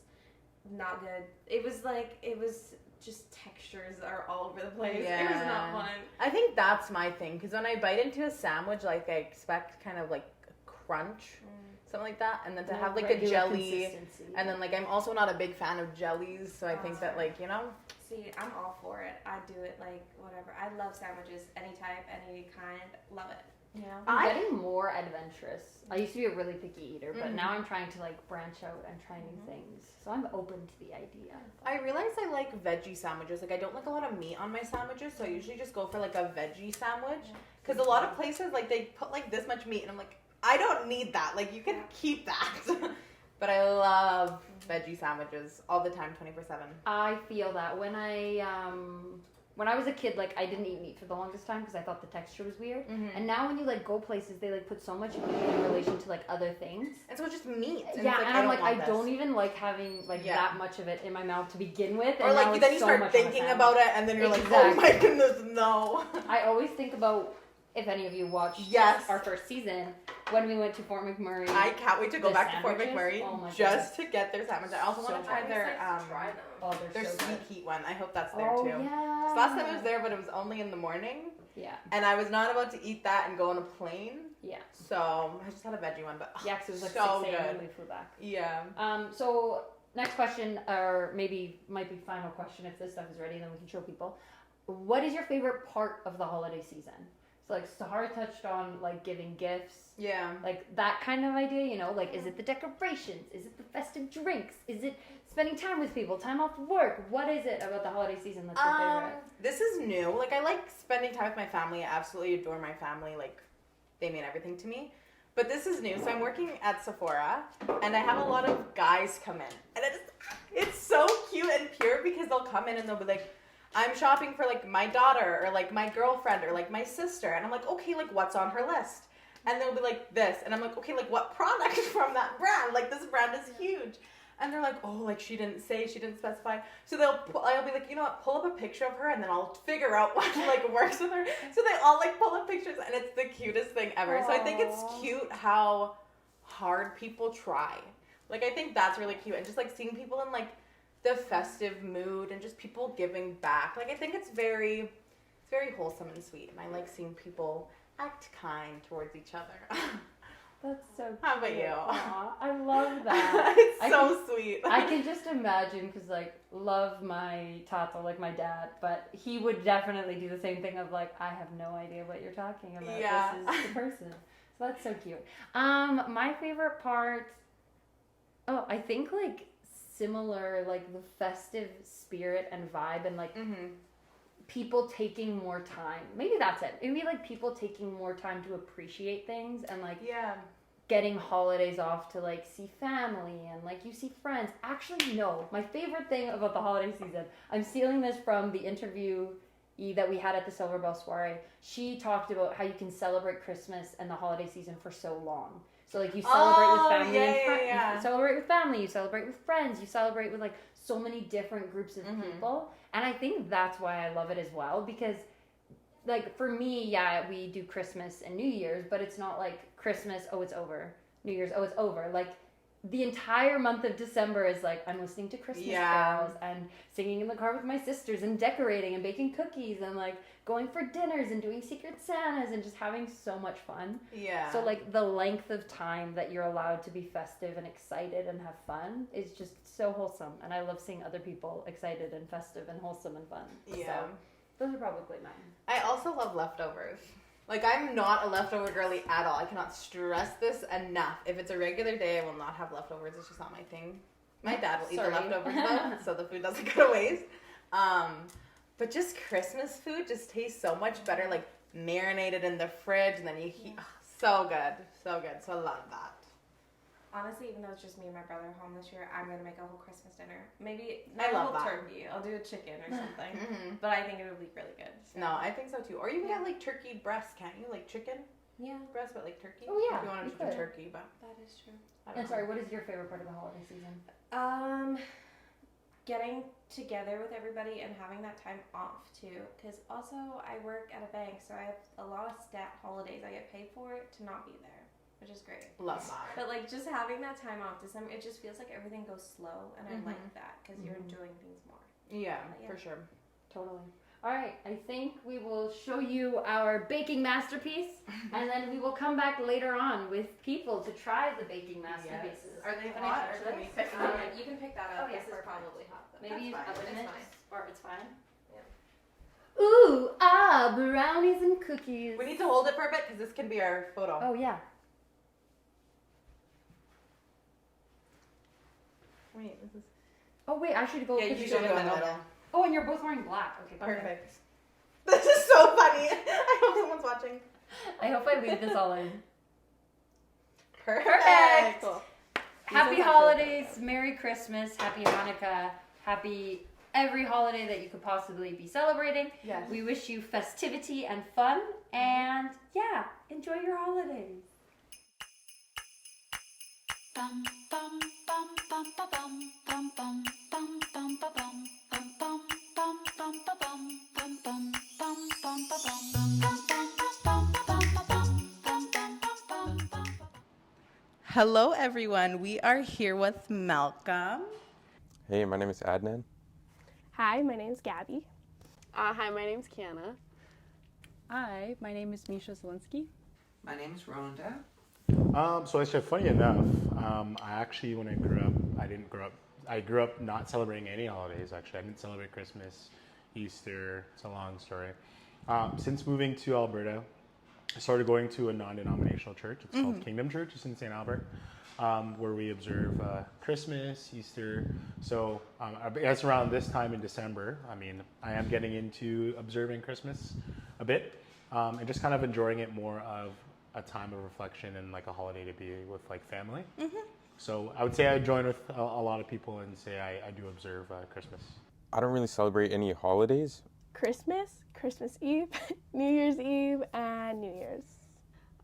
Not good. It was just textures are all over the place. It was not fun. I think that's my thing, because when I bite into a sandwich, like, I expect kind of like a crunch, something like that, and then to have like a Regular jelly, consistency. and then like I'm also not a big fan of jellies, so I think that, like, you know, See, I'm all for it. I do it like whatever. I love sandwiches, any type, any kind. Love it. You know? I'm getting more adventurous. I used to be a really picky eater, but now I'm trying to like branch out and try new things. So I'm open to the idea. I realize I like veggie sandwiches. Like, I don't like a lot of meat on my sandwiches, so I usually just go for like a veggie sandwich. Because a lot of places, like, they put like this much meat, and I'm like, I don't need that. Like, you can keep that. But I love veggie sandwiches all the time, 24/7. I feel that when when I was a kid, like, I didn't eat meat for the longest time because I thought the texture was weird. Mhm. And now when you, like, go places, they, like, put so much meat in relation to, like, other things. And so it's just meat. And Yeah, it's and I'm like, I want don't this. even like having, like, Yeah. that much of it in my mouth to begin with. Or And like now then it's you so start much on the thinking sandwich. about it, and then you're like, oh my Exactly. goodness, no. I always think about, if any of you watched Yes. our first season, when we went to Fort McMurray. I can't wait to go The back to Fort sandwiches? McMurray Oh my just to get their sandwich. I also So want to try good. their try them. Oh, their they're so sweet good. heat one. I hope that's there Oh, too. yeah. So last time I was there, but it was only in the morning, Yeah. and I was not about to eat that and go on a plane. Yeah. So I just had a veggie one, but Yeah, because it was like so 6 a.m. good. when we flew back. Yeah. So next question, or maybe might be final question if this stuff is ready, then we can show people. What is your favorite part of the holiday season? So like Sahara touched on like giving gifts, Yeah. like that kind of idea, you know, like is it the decorations? Is it the festive drinks? Is it spending time with people, time off work? What is it about the holiday season that's your favorite? This is new. Like I like spending time with my family. I absolutely adore my family. Like they mean everything to me. But this is new. So I'm working at Sephora, and I have a lot of guys come in, and it's so cute and pure because they'll come in and they'll be like, I'm shopping for like my daughter or like my girlfriend or like my sister, and I'm like, okay, like what's on her list? And they'll be like this, and I'm like, okay, like what product from that brand? Like this brand is huge. And they're like, oh, like she didn't specify. So I'll be like, you know what, pull up a picture of her, and then I'll figure out what like works with her. So they all like pull up pictures, and it's the cutest thing ever. So I think it's Aww. cute how hard people try. Like I think that's really cute, and just like seeing people in like the festive mood and just people giving back. Like I think it's very wholesome and sweet, and I like seeing people act kind towards each other. That's so How about cute. you? Aw, I love that. It's I so sweet. I can just imagine, because like love my tata like my dad, but he would definitely do the same thing of like, I have no idea what you're talking about. Yeah. This is the person. So that's so cute. My favorite part, I think like similar, like the festive spirit and vibe, and like people taking more time. Maybe that's it. Maybe like people taking more time to appreciate things, and like getting holidays off to like see family and like you see friends. Actually, no. My favorite thing about the holiday season, I'm stealing this from the interviewee that we had at the Silver Bell Soiree. She talked about how you can celebrate Christmas and the holiday season for so long. So like you celebrate with family and friends. You celebrate with family, you celebrate with friends, you celebrate with like so many different groups of people. And I think that's why I love it as well, because like for me, yeah, we do Christmas and New Year's, but it's not like Christmas, oh it's over. New Year's, oh it's over. Like the entire month of December is like I'm listening to Christmas carols and singing in the car with my sisters and decorating and baking cookies and like going for dinners and doing Secret Santas and just having so much fun. Yeah. So like the length of time that you're allowed to be festive and excited and have fun is just so wholesome, and I love seeing other people excited and festive and wholesome and fun. Yeah. So those are probably mine. I also love leftovers. Like, I'm not a leftover girly at all. I cannot stress this enough. If it's a regular day, I will not have leftovers. It's just not my thing. My dad will eat the leftovers, though, so the food doesn't go to waste. But just Christmas food just tastes so much better, like, marinated in the fridge, and then you heat. Oh, so good. So good. So I love that. Honestly, even though it's just me and my brother home this year, I'm going to make a whole Christmas dinner. Maybe I not a love whole that. turkey. I'll do a chicken or something. Mm-hmm. But I think it would be really good. So. No, I think so, too. Or you can get, like, turkey breast, can't you? Like, chicken Yeah, breast, but, like, turkey. Oh, yeah, If you want you to do could. turkey, but that is true. I don't And know. sorry, what is your favorite part of the holiday season? Getting together with everybody and having that time off too, because also I work at a bank, so I have a lot of stat holidays I get paid for to not be there, which is great. Love that. But like just having that time off December, it just feels like everything goes slow, and I like that because you're enjoying things more. Yeah, Yeah. for sure. Totally. All right, I think we will show you our baking masterpiece, and then we will come back later on with people to try the baking masterpieces. Are they Can I hot, touch or can we this? pick them Um, up? You can pick that Oh, up. yeah, This is perfect. probably hot though. Maybe That's fine. oven It's it, fine. or it's fine. Yeah. Ooh, brownies and cookies. We need to hold it for a bit because this can be our photo. Oh yeah. Wait, this is Oh wait, I should go. yeah. put You these should in go the in the middle. middle. Oh, and you're both wearing black. Okay, Perfect. This is so funny. I hope someone's watching. I hope I leave this all in. Perfect. Happy holidays, Merry Christmas, Happy Hanukkah, Happy every holiday that you could possibly be celebrating. Yes. We wish you festivity and fun, and yeah, enjoy your holidays. Hello, everyone. We are here with Malcolm. Hey, my name is Adnan. Hi, my name's Gabby. Hi, my name's Kianna. Hi, my name is Misha Zulinski. My name is Ronda. So actually, funny enough, I actually, when I grew up not celebrating any holidays, actually. I didn't celebrate Christmas, Easter. It's a long story. Since moving to Alberta, I started going to a non-denominational church. It's called Kingdom Church. It's in St. Albert, where we observe Christmas, Easter. So I guess around this time in December, I am getting into observing Christmas a bit, and just kind of enjoying it more of a time of reflection and like a holiday to be with like family. So I would say I join with a lot of people and say I do observe Christmas. I don't really celebrate any holidays. Christmas, Christmas Eve, New Year's Eve, and New Year's.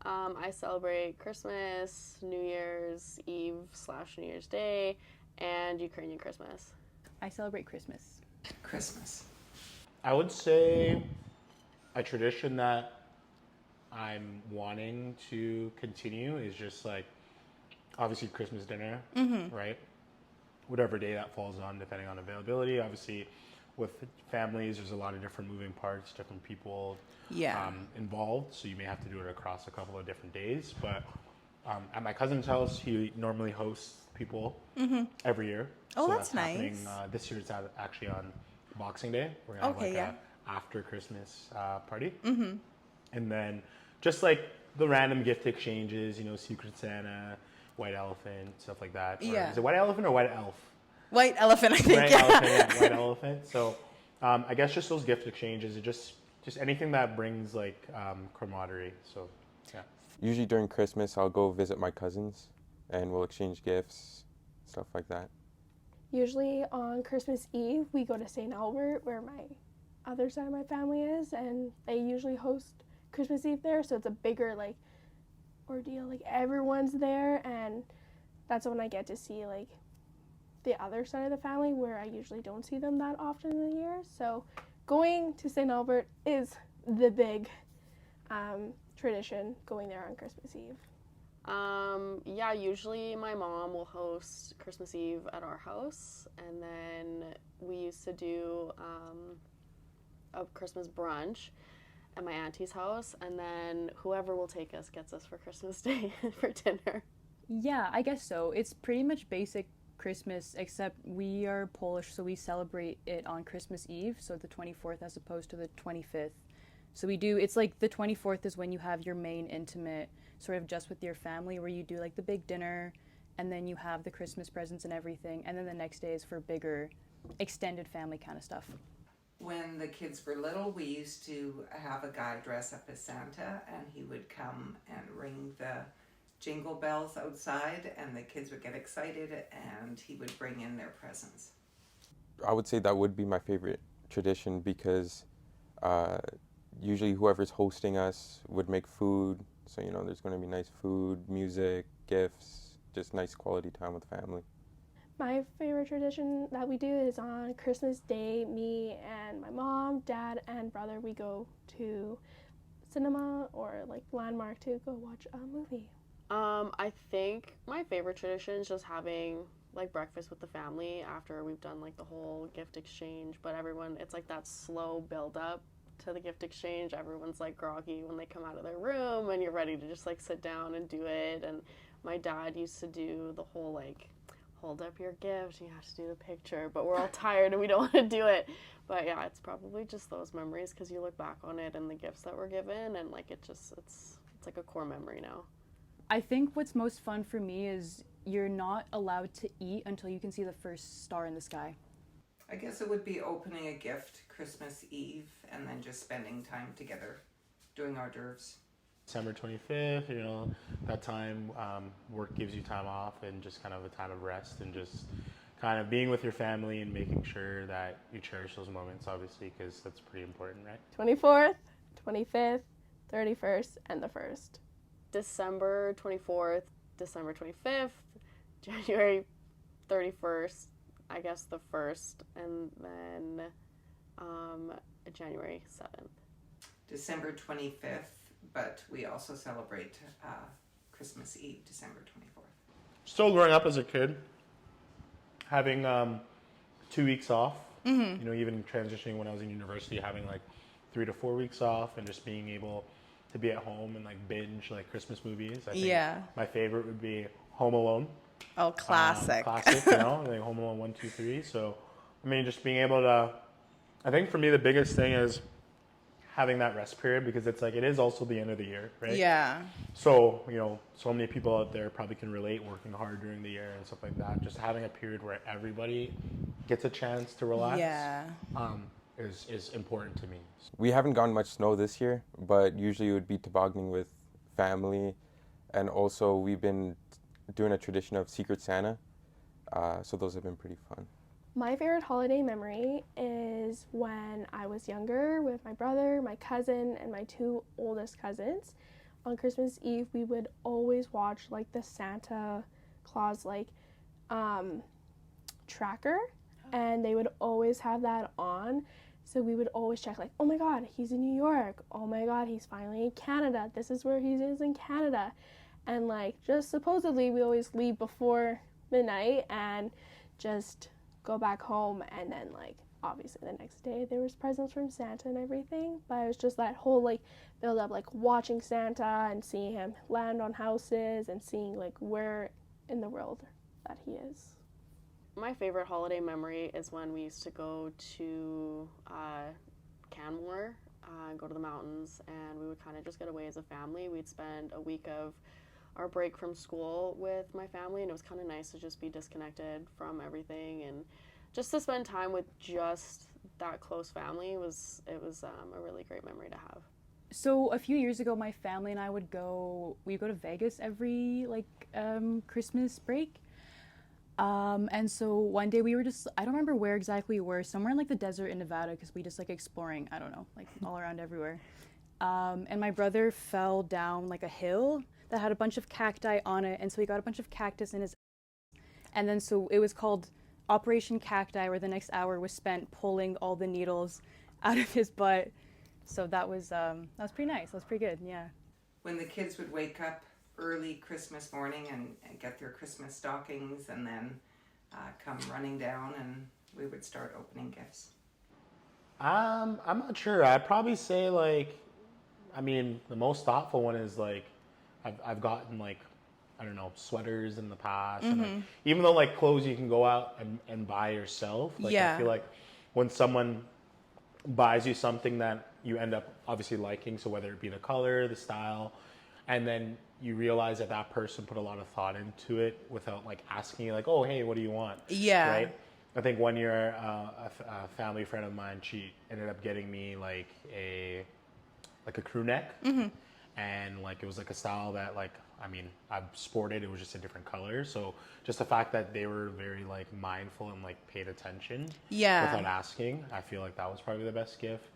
I celebrate Christmas, New Year's Eve / New Year's Day, and Ukrainian Christmas. I celebrate Christmas. Christmas. I would say a tradition that I'm wanting to continue is just like obviously Christmas dinner, right? Whatever day that falls on, depending on availability. Obviously, with families, there's a lot of different moving parts, different people involved, so you may have to do it across a couple of different days. But at my cousin's house, he normally hosts people every year. Oh, So that's nice. happening, this year it's actually on Boxing Day. We're gonna have a after Christmas party, and then just like the random gift exchanges, Secret Santa, White Elephant, stuff like that. Or, is it White Elephant or White Elf? White elephant, I think. White elephant, White Elephant. So I guess just those gift exchanges, just anything that brings like camaraderie. So yeah. Usually during Christmas, I'll go visit my cousins and we'll exchange gifts, stuff like that. Usually on Christmas Eve, we go to St. Albert, where my other side of my family is, and they usually host Christmas Eve there, so it's a bigger like ordeal. Like everyone's there, and that's when I get to see like the other side of the family, where I usually don't see them that often in the year. So going to St. Albert is the big tradition, going there on Christmas Eve. Yeah, usually my mom will host Christmas Eve at our house, and then we used to do a Christmas brunch at my auntie's house, and then whoever will take us gets us for Christmas Day for dinner. Yeah, I guess so. It's pretty much basic Christmas, except we are Polish, so we celebrate it on Christmas Eve, so the 24th as opposed to the 25th. So it's like the 24th is when you have your main intimate, sort of just with your family, where you do like the big dinner, and then you have the Christmas presents and everything, and then the next day is for bigger, extended family kind of stuff. When the kids were little, we used to have a guy dress up as Santa, and he would come and ring the jingle bells outside, and the kids would get excited, and he would bring in their presents. I would say that would be my favorite tradition because usually whoever's hosting us would make food. So, there's going to be nice food, music, gifts, just nice quality time with family. My favorite tradition that we do is on Christmas Day, me and my mom, dad, and brother, we go to cinema or like Landmark to go watch a movie. I think my favorite tradition is just having like breakfast with the family after we've done like the whole gift exchange, but everyone, it's like that slow build up to the gift exchange. Everyone's like groggy when they come out of their room, and you're ready to just like sit down and do it. And my dad used to do the whole like hold up your gift, you have to do the picture, but we're all tired and we don't want to do it. But yeah, it's probably just those memories, because you look back on it and the gifts that were given, and like it's like a core memory now. I think what's most fun for me is you're not allowed to eat until you can see the first star in the sky. I guess it would be opening a gift Christmas Eve and then just spending time together doing hors d'oeuvres. December 25th, that time work gives you time off and just kind of a time of rest and just kind of being with your family and making sure that you cherish those moments, obviously, because that's pretty important, right? 24th, 25th, 31st, and the 1st. December 24th, December 25th, January 31st, I guess the 1st, and then January 7th. December 25th, but we also celebrate Christmas Eve, December 24th. Still growing up as a kid, having 2 weeks off, you know, even transitioning when I was in university, having like 3 to 4 weeks off and just being able to be at home and like binge like Christmas movies. I think my favorite would be Home Alone. Oh, classic. Classic, you know, like Home Alone 1, 2, 3. So, I mean, just being able to, I think for me the biggest thing is having that rest period, because it's like, it is also the end of the year, right? Yeah. So, you know, so many people out there probably can relate, working hard during the year and stuff like that. Just having a period where everybody gets a chance to relax is important to me. We haven't gotten much snow this year, but usually it would be tobogganing with family. And also we've been doing a tradition of Secret Santa. So those have been pretty fun. My favorite holiday memory is when I was younger with my brother, my cousin, and my 2 oldest cousins. On Christmas Eve, we would always watch like the Santa Claus like tracker, and they would always have that on. So we would always check like, oh my God, he's in New York. Oh my God, he's finally in Canada. This is where he is in Canada. And like, just supposedly we always leave before midnight and just go back home, and then like obviously the next day there was presents from Santa and everything, but it was just that whole like build up, like watching Santa and seeing him land on houses and seeing like where in the world that he is. My favorite holiday memory is when we used to go to Canmore, go to the mountains, and we would kind of just get away as a family. We'd spend a week of our break from school with my family, and it was kind of nice to just be disconnected from everything and just to spend time with just that close family. It was a really great memory to have. So a few years ago, my family and I would go to Vegas every Christmas break. And so one day we were just, I don't remember where exactly we were, somewhere in like the desert in Nevada, because we just like exploring, I don't know, like all around everywhere. And my brother fell down like a hill that had a bunch of cacti on it, and so he got a bunch of cactus in his, and then so it was called Operation Cacti, where the next hour was spent pulling all the needles out of his butt. So that was pretty nice. That was pretty good, yeah. When the kids would wake up early Christmas morning and get their Christmas stockings, and then come running down, and we would start opening gifts. I'm not sure. I'd probably say like, I mean, the most thoughtful one is like, I've gotten like, I don't know, sweaters in the past. And like, even though like clothes you can go out and buy yourself. Like, I feel like when someone buys you something that you end up obviously liking, so whether it be the color, the style, and then you realize that that person put a lot of thought into it without like asking you like, oh, hey, what do you want? Yeah. Right? I think one year a family friend of mine, she ended up getting me like a crew neck. And like it was like a style that like, I mean, I've sported, it was just a different color. So just the fact that they were very like mindful and like paid attention without asking, I feel like that was probably the best gift.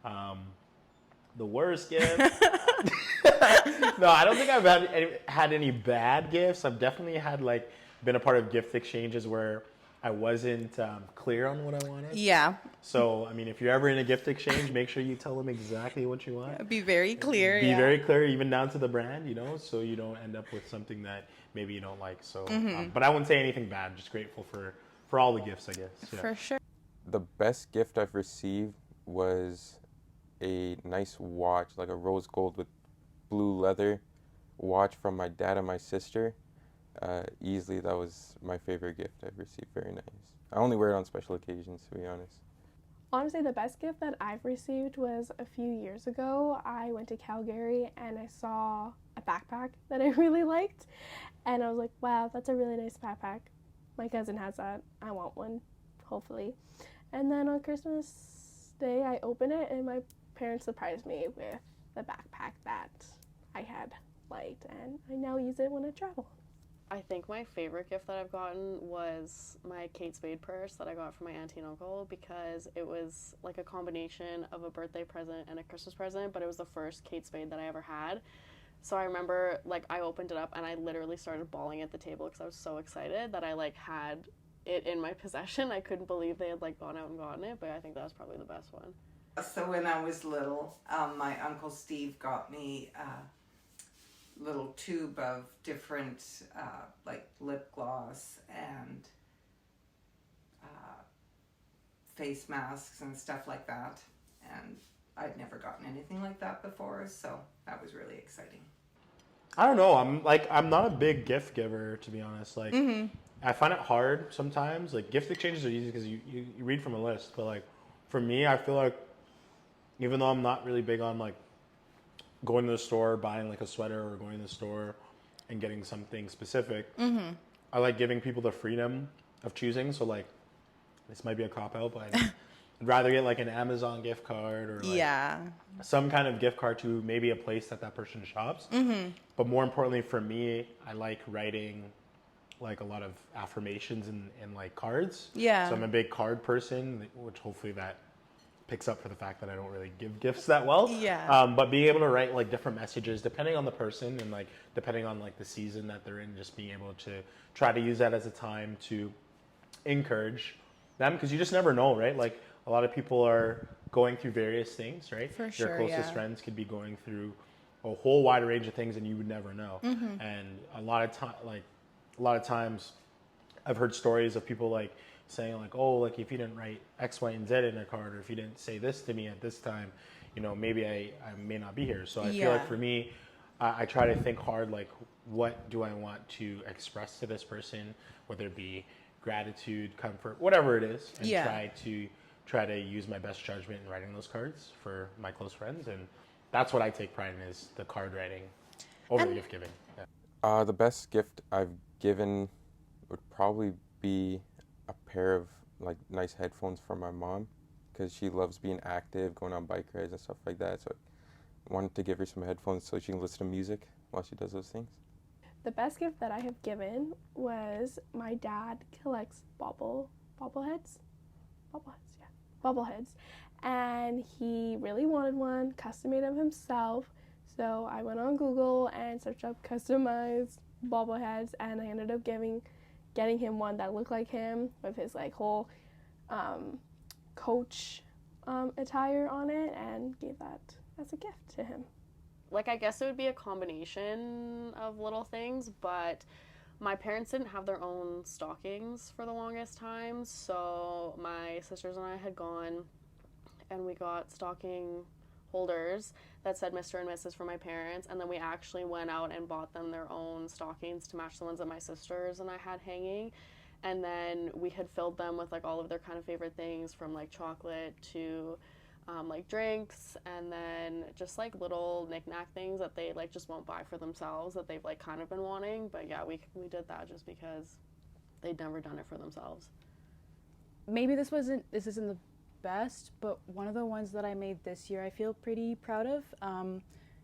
The worst gift, no, I don't think I've had any bad gifts. I've definitely had like been a part of gift exchanges where I wasn't clear on what I wanted. Yeah. So, I mean, if you're ever in a gift exchange, make sure you tell them exactly what you want. Be very clear. Be very clear, even down to the brand, you know, so you don't end up with something that maybe you don't like. So, but I wouldn't say anything bad. Just grateful for all the gifts, I guess. Yeah. For sure. The best gift I've received was a nice watch, like a rose gold with blue leather watch from my dad and my sister. Easily, that was my favorite gift I've received. Very nice. I only wear it on special occasions, to be honest. Honestly, the best gift that I've received was a few years ago. I went to Calgary and I saw a backpack that I really liked. And I was like, wow, that's a really nice backpack. My cousin has that. I want one, hopefully. And then on Christmas Day, I opened it and my parents surprised me with the backpack that I had liked. And I now use it when I travel. I think my favorite gift that I've gotten was my Kate Spade purse that I got from my auntie and uncle, because it was like a combination of a birthday present and a Christmas present, but it was the first Kate Spade that I ever had. So I remember, like, I opened it up and I literally started bawling at the table because I was so excited that I, like, had it in my possession. I couldn't believe they had, like, gone out and gotten it, but I think that was probably the best one. So when I was little, my Uncle Steve got me little tube of different like lip gloss and face masks and stuff like that, and I'd never gotten anything like that before, so that was really exciting. I don't know. I'm not a big gift giver, to be honest. Like, I find it hard sometimes. Like, gift exchanges are easy because you read from a list, but like for me, I feel like even though I'm not really big on like going to the store, buying like a sweater, or going to the store and getting something specific, I like giving people the freedom of choosing. So like, this might be a cop-out, but I'd rather get like an Amazon gift card or like some kind of gift card to maybe a place that person shops. But more importantly for me, I like writing like a lot of affirmations and like cards. So I'm a big card person, which hopefully that picks up for the fact that I don't really give gifts that well. But being able to write like different messages depending on the person and like depending on like the season that they're in, just being able to try to use that as a time to encourage them, because you just never know, right? Like a lot of people are going through various things, right? For sure, Your closest friends could be going through a whole wide range of things and you would never know. And a lot of times I've heard stories of people like saying like, oh, like if you didn't write X, Y, and Z in a card, or if you didn't say this to me at this time, you know, maybe I may not be here. So I feel like for me, I try to think hard, like what do I want to express to this person, whether it be gratitude, comfort, whatever it is, and try to use my best judgment in writing those cards for my close friends. And that's what I take pride in, is the card writing over the gift giving. The best gift I've given would probably be a pair of like nice headphones from my mom, because she loves being active, going on bike rides and stuff like that. So I wanted to give her some headphones so she can listen to music while she does those things. The best gift that I have given was my dad collects bobbleheads, and he really wanted one, custom made them himself. So I went on Google and searched up customized bobbleheads, and I ended up getting him one that looked like him with his like whole coach attire on it, and gave that as a gift to him. Like, I guess it would be a combination of little things, but my parents didn't have their own stockings for the longest time, so my sisters and I had gone and we got stocking holders that said Mr. and Mrs. for my parents, and then we actually went out and bought them their own stockings to match the ones that my sisters and I had hanging, and then we had filled them with like all of their kind of favorite things, from like chocolate to like drinks, and then just like little knick-knack things that they like just won't buy for themselves that they've like kind of been wanting. But yeah, we did that just because they'd never done it for themselves. Maybe this isn't the best, but one of the ones that I made this year I feel pretty proud of.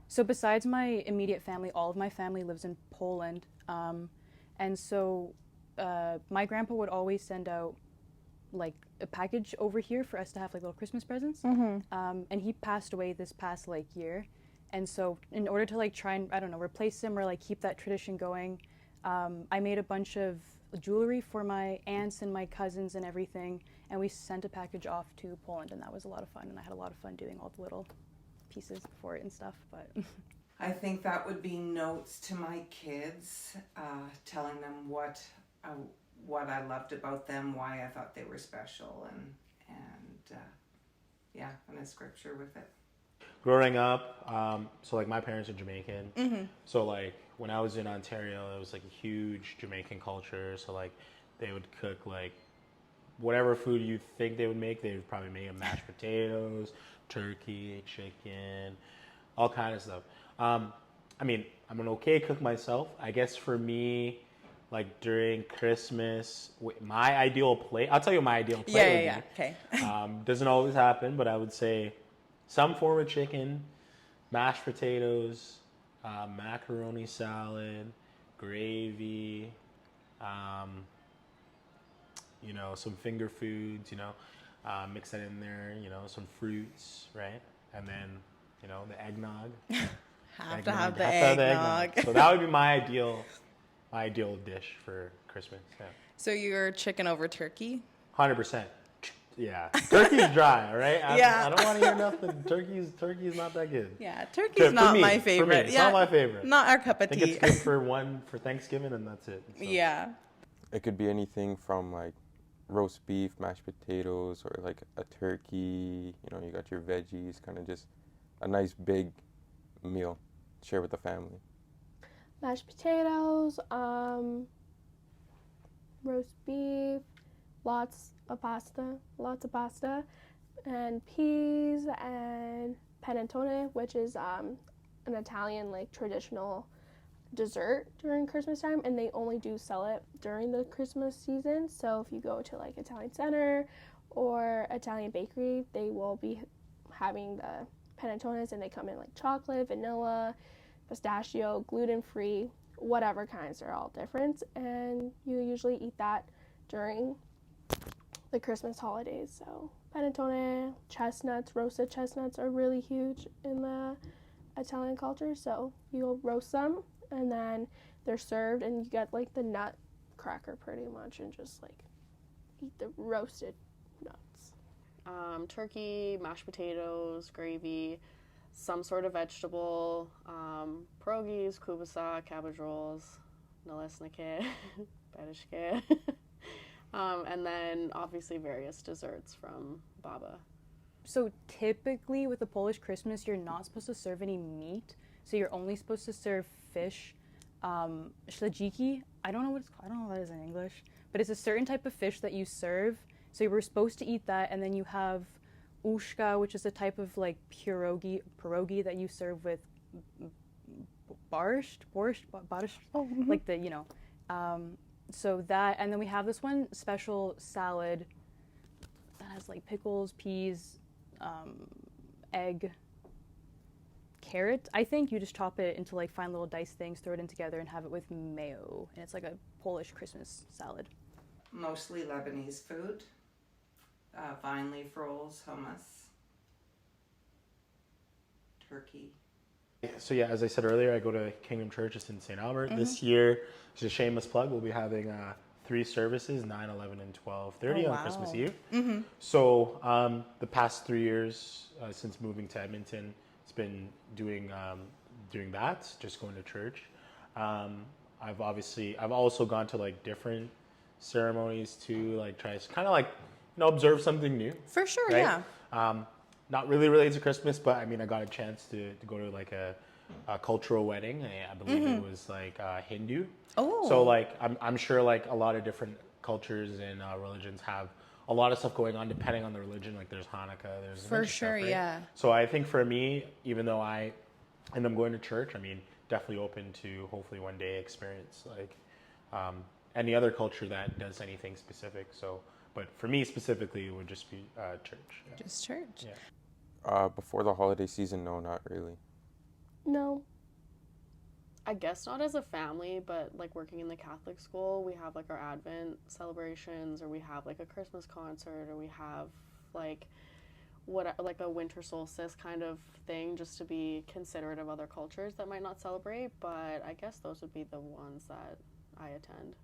So besides my immediate family, all of my family lives in Poland, and so my grandpa would always send out like a package over here for us to have like little Christmas presents. And he passed away this past like year, and so in order to like try and, I don't know, replace him or like keep that tradition going, I made a bunch of jewelry for my aunts and my cousins and everything, and we sent a package off to Poland, and that was a lot of fun, and I had a lot of fun doing all the little pieces for it and stuff. But I think that would be notes to my kids, telling them what I loved about them, why I thought they were special, and a scripture with it. Growing up, so like my parents are Jamaican, so like when I was in Ontario, it was like a huge Jamaican culture. So like they would cook like whatever food you think they would make. They would probably make mashed potatoes, turkey, chicken, all kind of stuff. I mean, I'm an okay cook myself. I guess for me, like during Christmas, my ideal plate, I'll tell you my ideal plate would be. Okay. Doesn't always happen, but I would say some form of chicken, mashed potatoes, macaroni salad, gravy, you know, some finger foods, you know, mix that in there, you know, some fruits, right? And then, you know, the eggnog. Have to have the eggnog. So that would be my ideal dish for Christmas. Yeah. So you're chicken over turkey? 100%. Yeah. Turkey's dry, all right? Yeah. I don't want to hear nothing. Turkey's not that good. Yeah, turkey's not my favorite. For me, it's not my favorite. Not our cup of I tea. think it's good for Thanksgiving, and that's it. So. Yeah. It could be anything from like roast beef, mashed potatoes, or like a turkey. You know, you got your veggies, kind of just a nice big meal. Share with the family. Mashed potatoes, roast beef, lots of pasta, and peas, and panettone, which is an Italian like traditional dessert during Christmas time, and they only do sell it during the Christmas season. So if you go to like Italian Center or Italian Bakery, they will be having the panettones, and they come in like chocolate, vanilla, pistachio, gluten-free, whatever kinds. They're all different, and you usually eat that during the Christmas holidays. So panettone, chestnuts, roasted chestnuts are really huge in the Italian culture. So you'll roast them, and then they're served, and you get like the nut cracker pretty much, and just like eat the roasted nuts. Turkey, mashed potatoes, gravy, some sort of vegetable, pierogies, kubasa, cabbage rolls, nalesnike, bereshke, and then obviously various desserts from baba. So typically with a Polish Christmas, you're not supposed to serve any meat. So you're only supposed to serve fish. Śledziki, I don't know what it's called. I don't know what that is in English, but it's a certain type of fish that you serve. So you were supposed to eat that, and then you have ushka, which is a type of like pierogi that you serve with borscht, like the, you know. So that, and then we have this one special salad that has like pickles, peas, egg, carrot. I think you just chop it into like fine little diced things, throw it in together, and have it with mayo, and it's like a Polish Christmas salad. Mostly Lebanese food. Vine leaf rolls, hummus, turkey. So yeah, as I said earlier, I go to Kingdom Church. It's in St. Albert. This year, it's a shameless plug. We'll be having 3 services, 9, 11, and 12:30 on Christmas Eve. So the past 3 years since moving to Edmonton, it's been doing that, just going to church. I've also gone to like different ceremonies too, like try to kind of like, you know, observe something new. For sure, right? yeah. Not really related to Christmas, but I mean, I got a chance to go to like a cultural wedding. I believe it was like Hindu. Oh. So like, I'm sure like a lot of different cultures and religions have a lot of stuff going on depending on the religion. Like there's Hanukkah, there's a bunch of stuff, right? Yeah. So I think for me, even though I end up going to church, I mean, definitely open to hopefully one day experience like any other culture that does anything specific. So, but for me specifically, it would just be church. Yeah. Just church. Yeah. Before the holiday season, no, not really. No. I guess not as a family, but like working in the Catholic school, we have like our Advent celebrations, or we have like a Christmas concert, or we have like like a winter solstice kind of thing, just to be considerate of other cultures that might not celebrate. But I guess those would be the ones that I attend.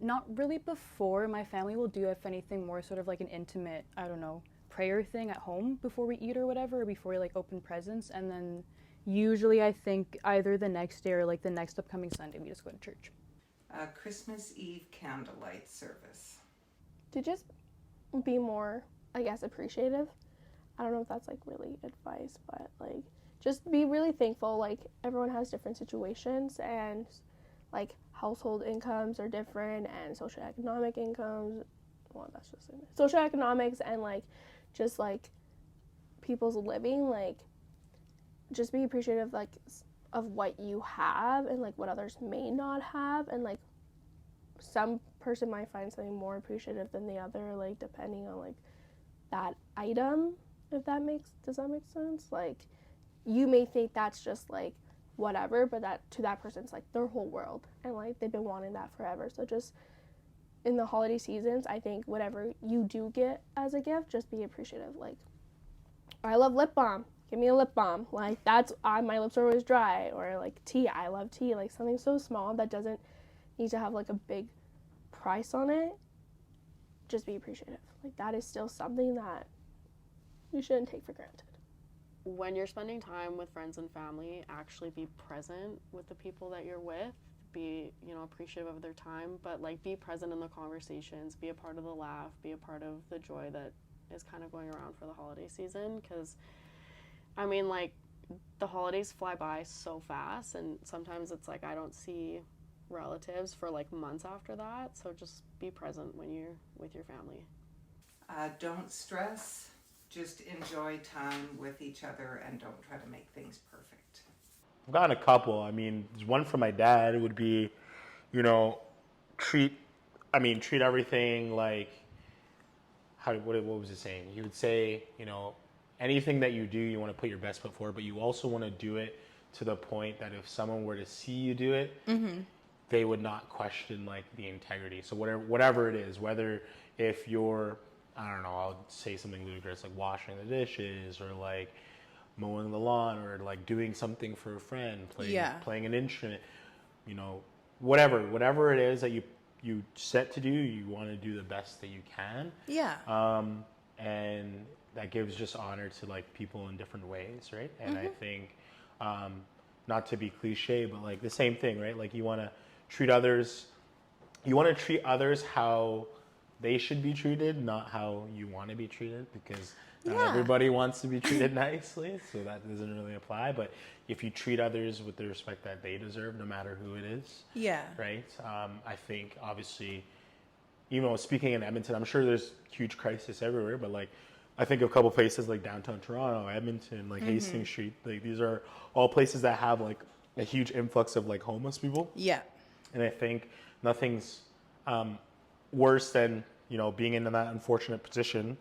Not really before. My family will do, if anything, more sort of like an intimate, I don't know, prayer thing at home before we eat or whatever, or before we like open presents, and then usually I think either the next day or like the next upcoming Sunday we just go to church. Christmas Eve candlelight service. To just be more, I guess, appreciative. I don't know if that's like really advice, but like just be really thankful. Like everyone has different situations, and like household incomes are different, and socioeconomic incomes, well, that's just it. Socioeconomics and like just like people's living, like just be appreciative like of what you have and like what others may not have, and like some person might find something more appreciative than the other, like depending on like that item, does that make sense? Like you may think that's just like whatever, but that to that person it's like their whole world, and like they've been wanting that forever. So just in the holiday seasons, I think whatever you do get as a gift, just be appreciative. Like, I love lip balm, give me a lip balm. Like, that's my lips are always dry. Or like tea, I love tea. Like something so small that doesn't need to have like a big price on it. Just be appreciative. Like, that is still something that you shouldn't take for granted. When you're spending time with friends and family, actually be present with the people that you're with. Be, you know, appreciative of their time, but like be present in the conversations, be a part of the laugh, be a part of the joy that is kind of going around for the holiday season. Because I mean, like, the holidays fly by so fast, and sometimes it's like I don't see relatives for like months after that. So just be present when you're with your family. Don't stress, just enjoy time with each other and don't try to make things perfect. I've gotten a couple. I mean, there's one from my dad would be, you know, treat everything like, what was he saying? He would say, you know, anything that you do, you want to put your best foot forward, but you also want to do it to the point that if someone were to see you do it, they would not question like the integrity. So whatever it is, whether if you're, I don't know, I'll say something ludicrous like washing the dishes or like mowing the lawn or like doing something for a friend, playing an instrument, you know, whatever it is that you set to do, you want to do the best that you can. Yeah. And that gives just honor to like people in different ways, right? And I think, not to be cliche, but like the same thing, right? Like you want to treat others how they should be treated, not how you want to be treated, because not everybody wants to be treated nicely, so that doesn't really apply. But if you treat others with the respect that they deserve, no matter who it is, right? I think obviously, you know, speaking in Edmonton, I'm sure there's huge crisis everywhere, but like I think of a couple places like downtown Toronto, Edmonton, like Hastings Street, like these are all places that have like a huge influx of like homeless people. Yeah. And I think nothing's worse than, you know, being in that unfortunate position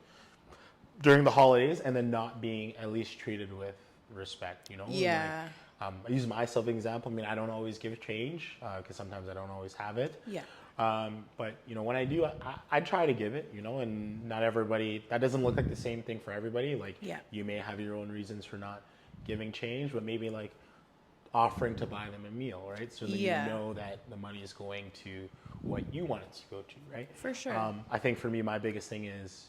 during the holidays and then not being at least treated with respect, you know? Yeah. Like, I use myself as an example. I mean, I don't always give change because sometimes I don't always have it. Yeah. But, you know, when I do, I try to give it, you know, and not everybody, that doesn't look like the same thing for everybody. Like, you may have your own reasons for not giving change, but maybe like offering to buy them a meal, right? So that you know that the money is going to what you want it to go to, right? For sure. I think for me, my biggest thing is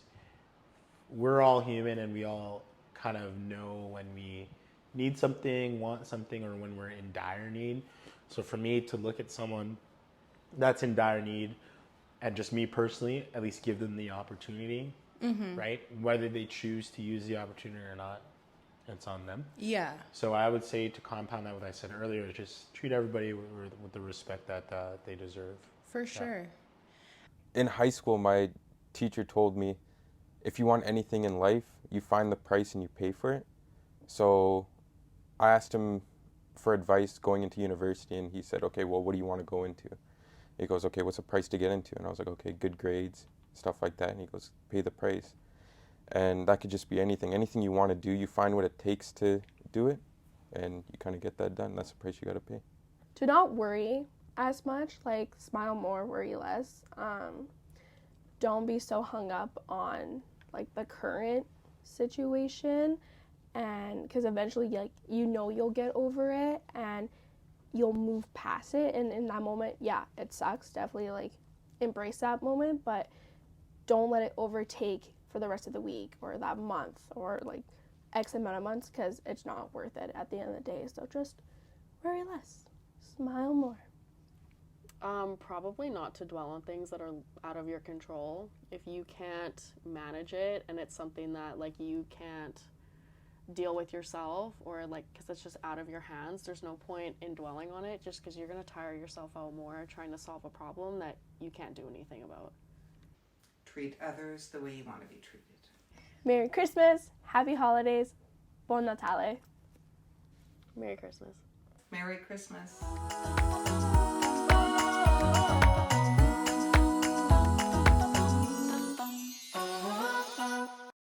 we're all human and we all kind of know when we need something, want something, or when we're in dire need. So for me to look at someone that's in dire need and just me personally, at least give them the opportunity, right? Whether they choose to use the opportunity or not, it's on them. Yeah. So I would say, to compound that what I said earlier, is just treat everybody with the respect that they deserve. For sure. In high school, my teacher told me, if you want anything in life, you find the price and you pay for it. So I asked him for advice going into university, and he said, okay, well, what do you want to go into? He goes, okay, what's the price to get into? And I was like, okay, good grades, stuff like that. And he goes, pay the price. And that could just be anything. Anything you want to do, you find what it takes to do it, and you kind of get that done. That's the price you got to pay. Do not worry as much, like smile more, worry less. Don't be so hung up on like the current situation, and because eventually like you know you'll get over it and you'll move past it, and in that moment, yeah, it sucks, definitely like embrace that moment, but don't let it overtake for the rest of the week or that month or like X amount of months, because it's not worth it at the end of the day. So just worry less, smile more. Probably not to dwell on things that are out of your control. If you can't manage it and it's something that like you can't deal with yourself, or like because it's just out of your hands, there's no point in dwelling on it, just because you're going to tire yourself out more trying to solve a problem that you can't do anything about. Treat others the way you want to be treated. Merry Christmas, Happy Holidays, Buon Natale. Merry Christmas. Merry Christmas.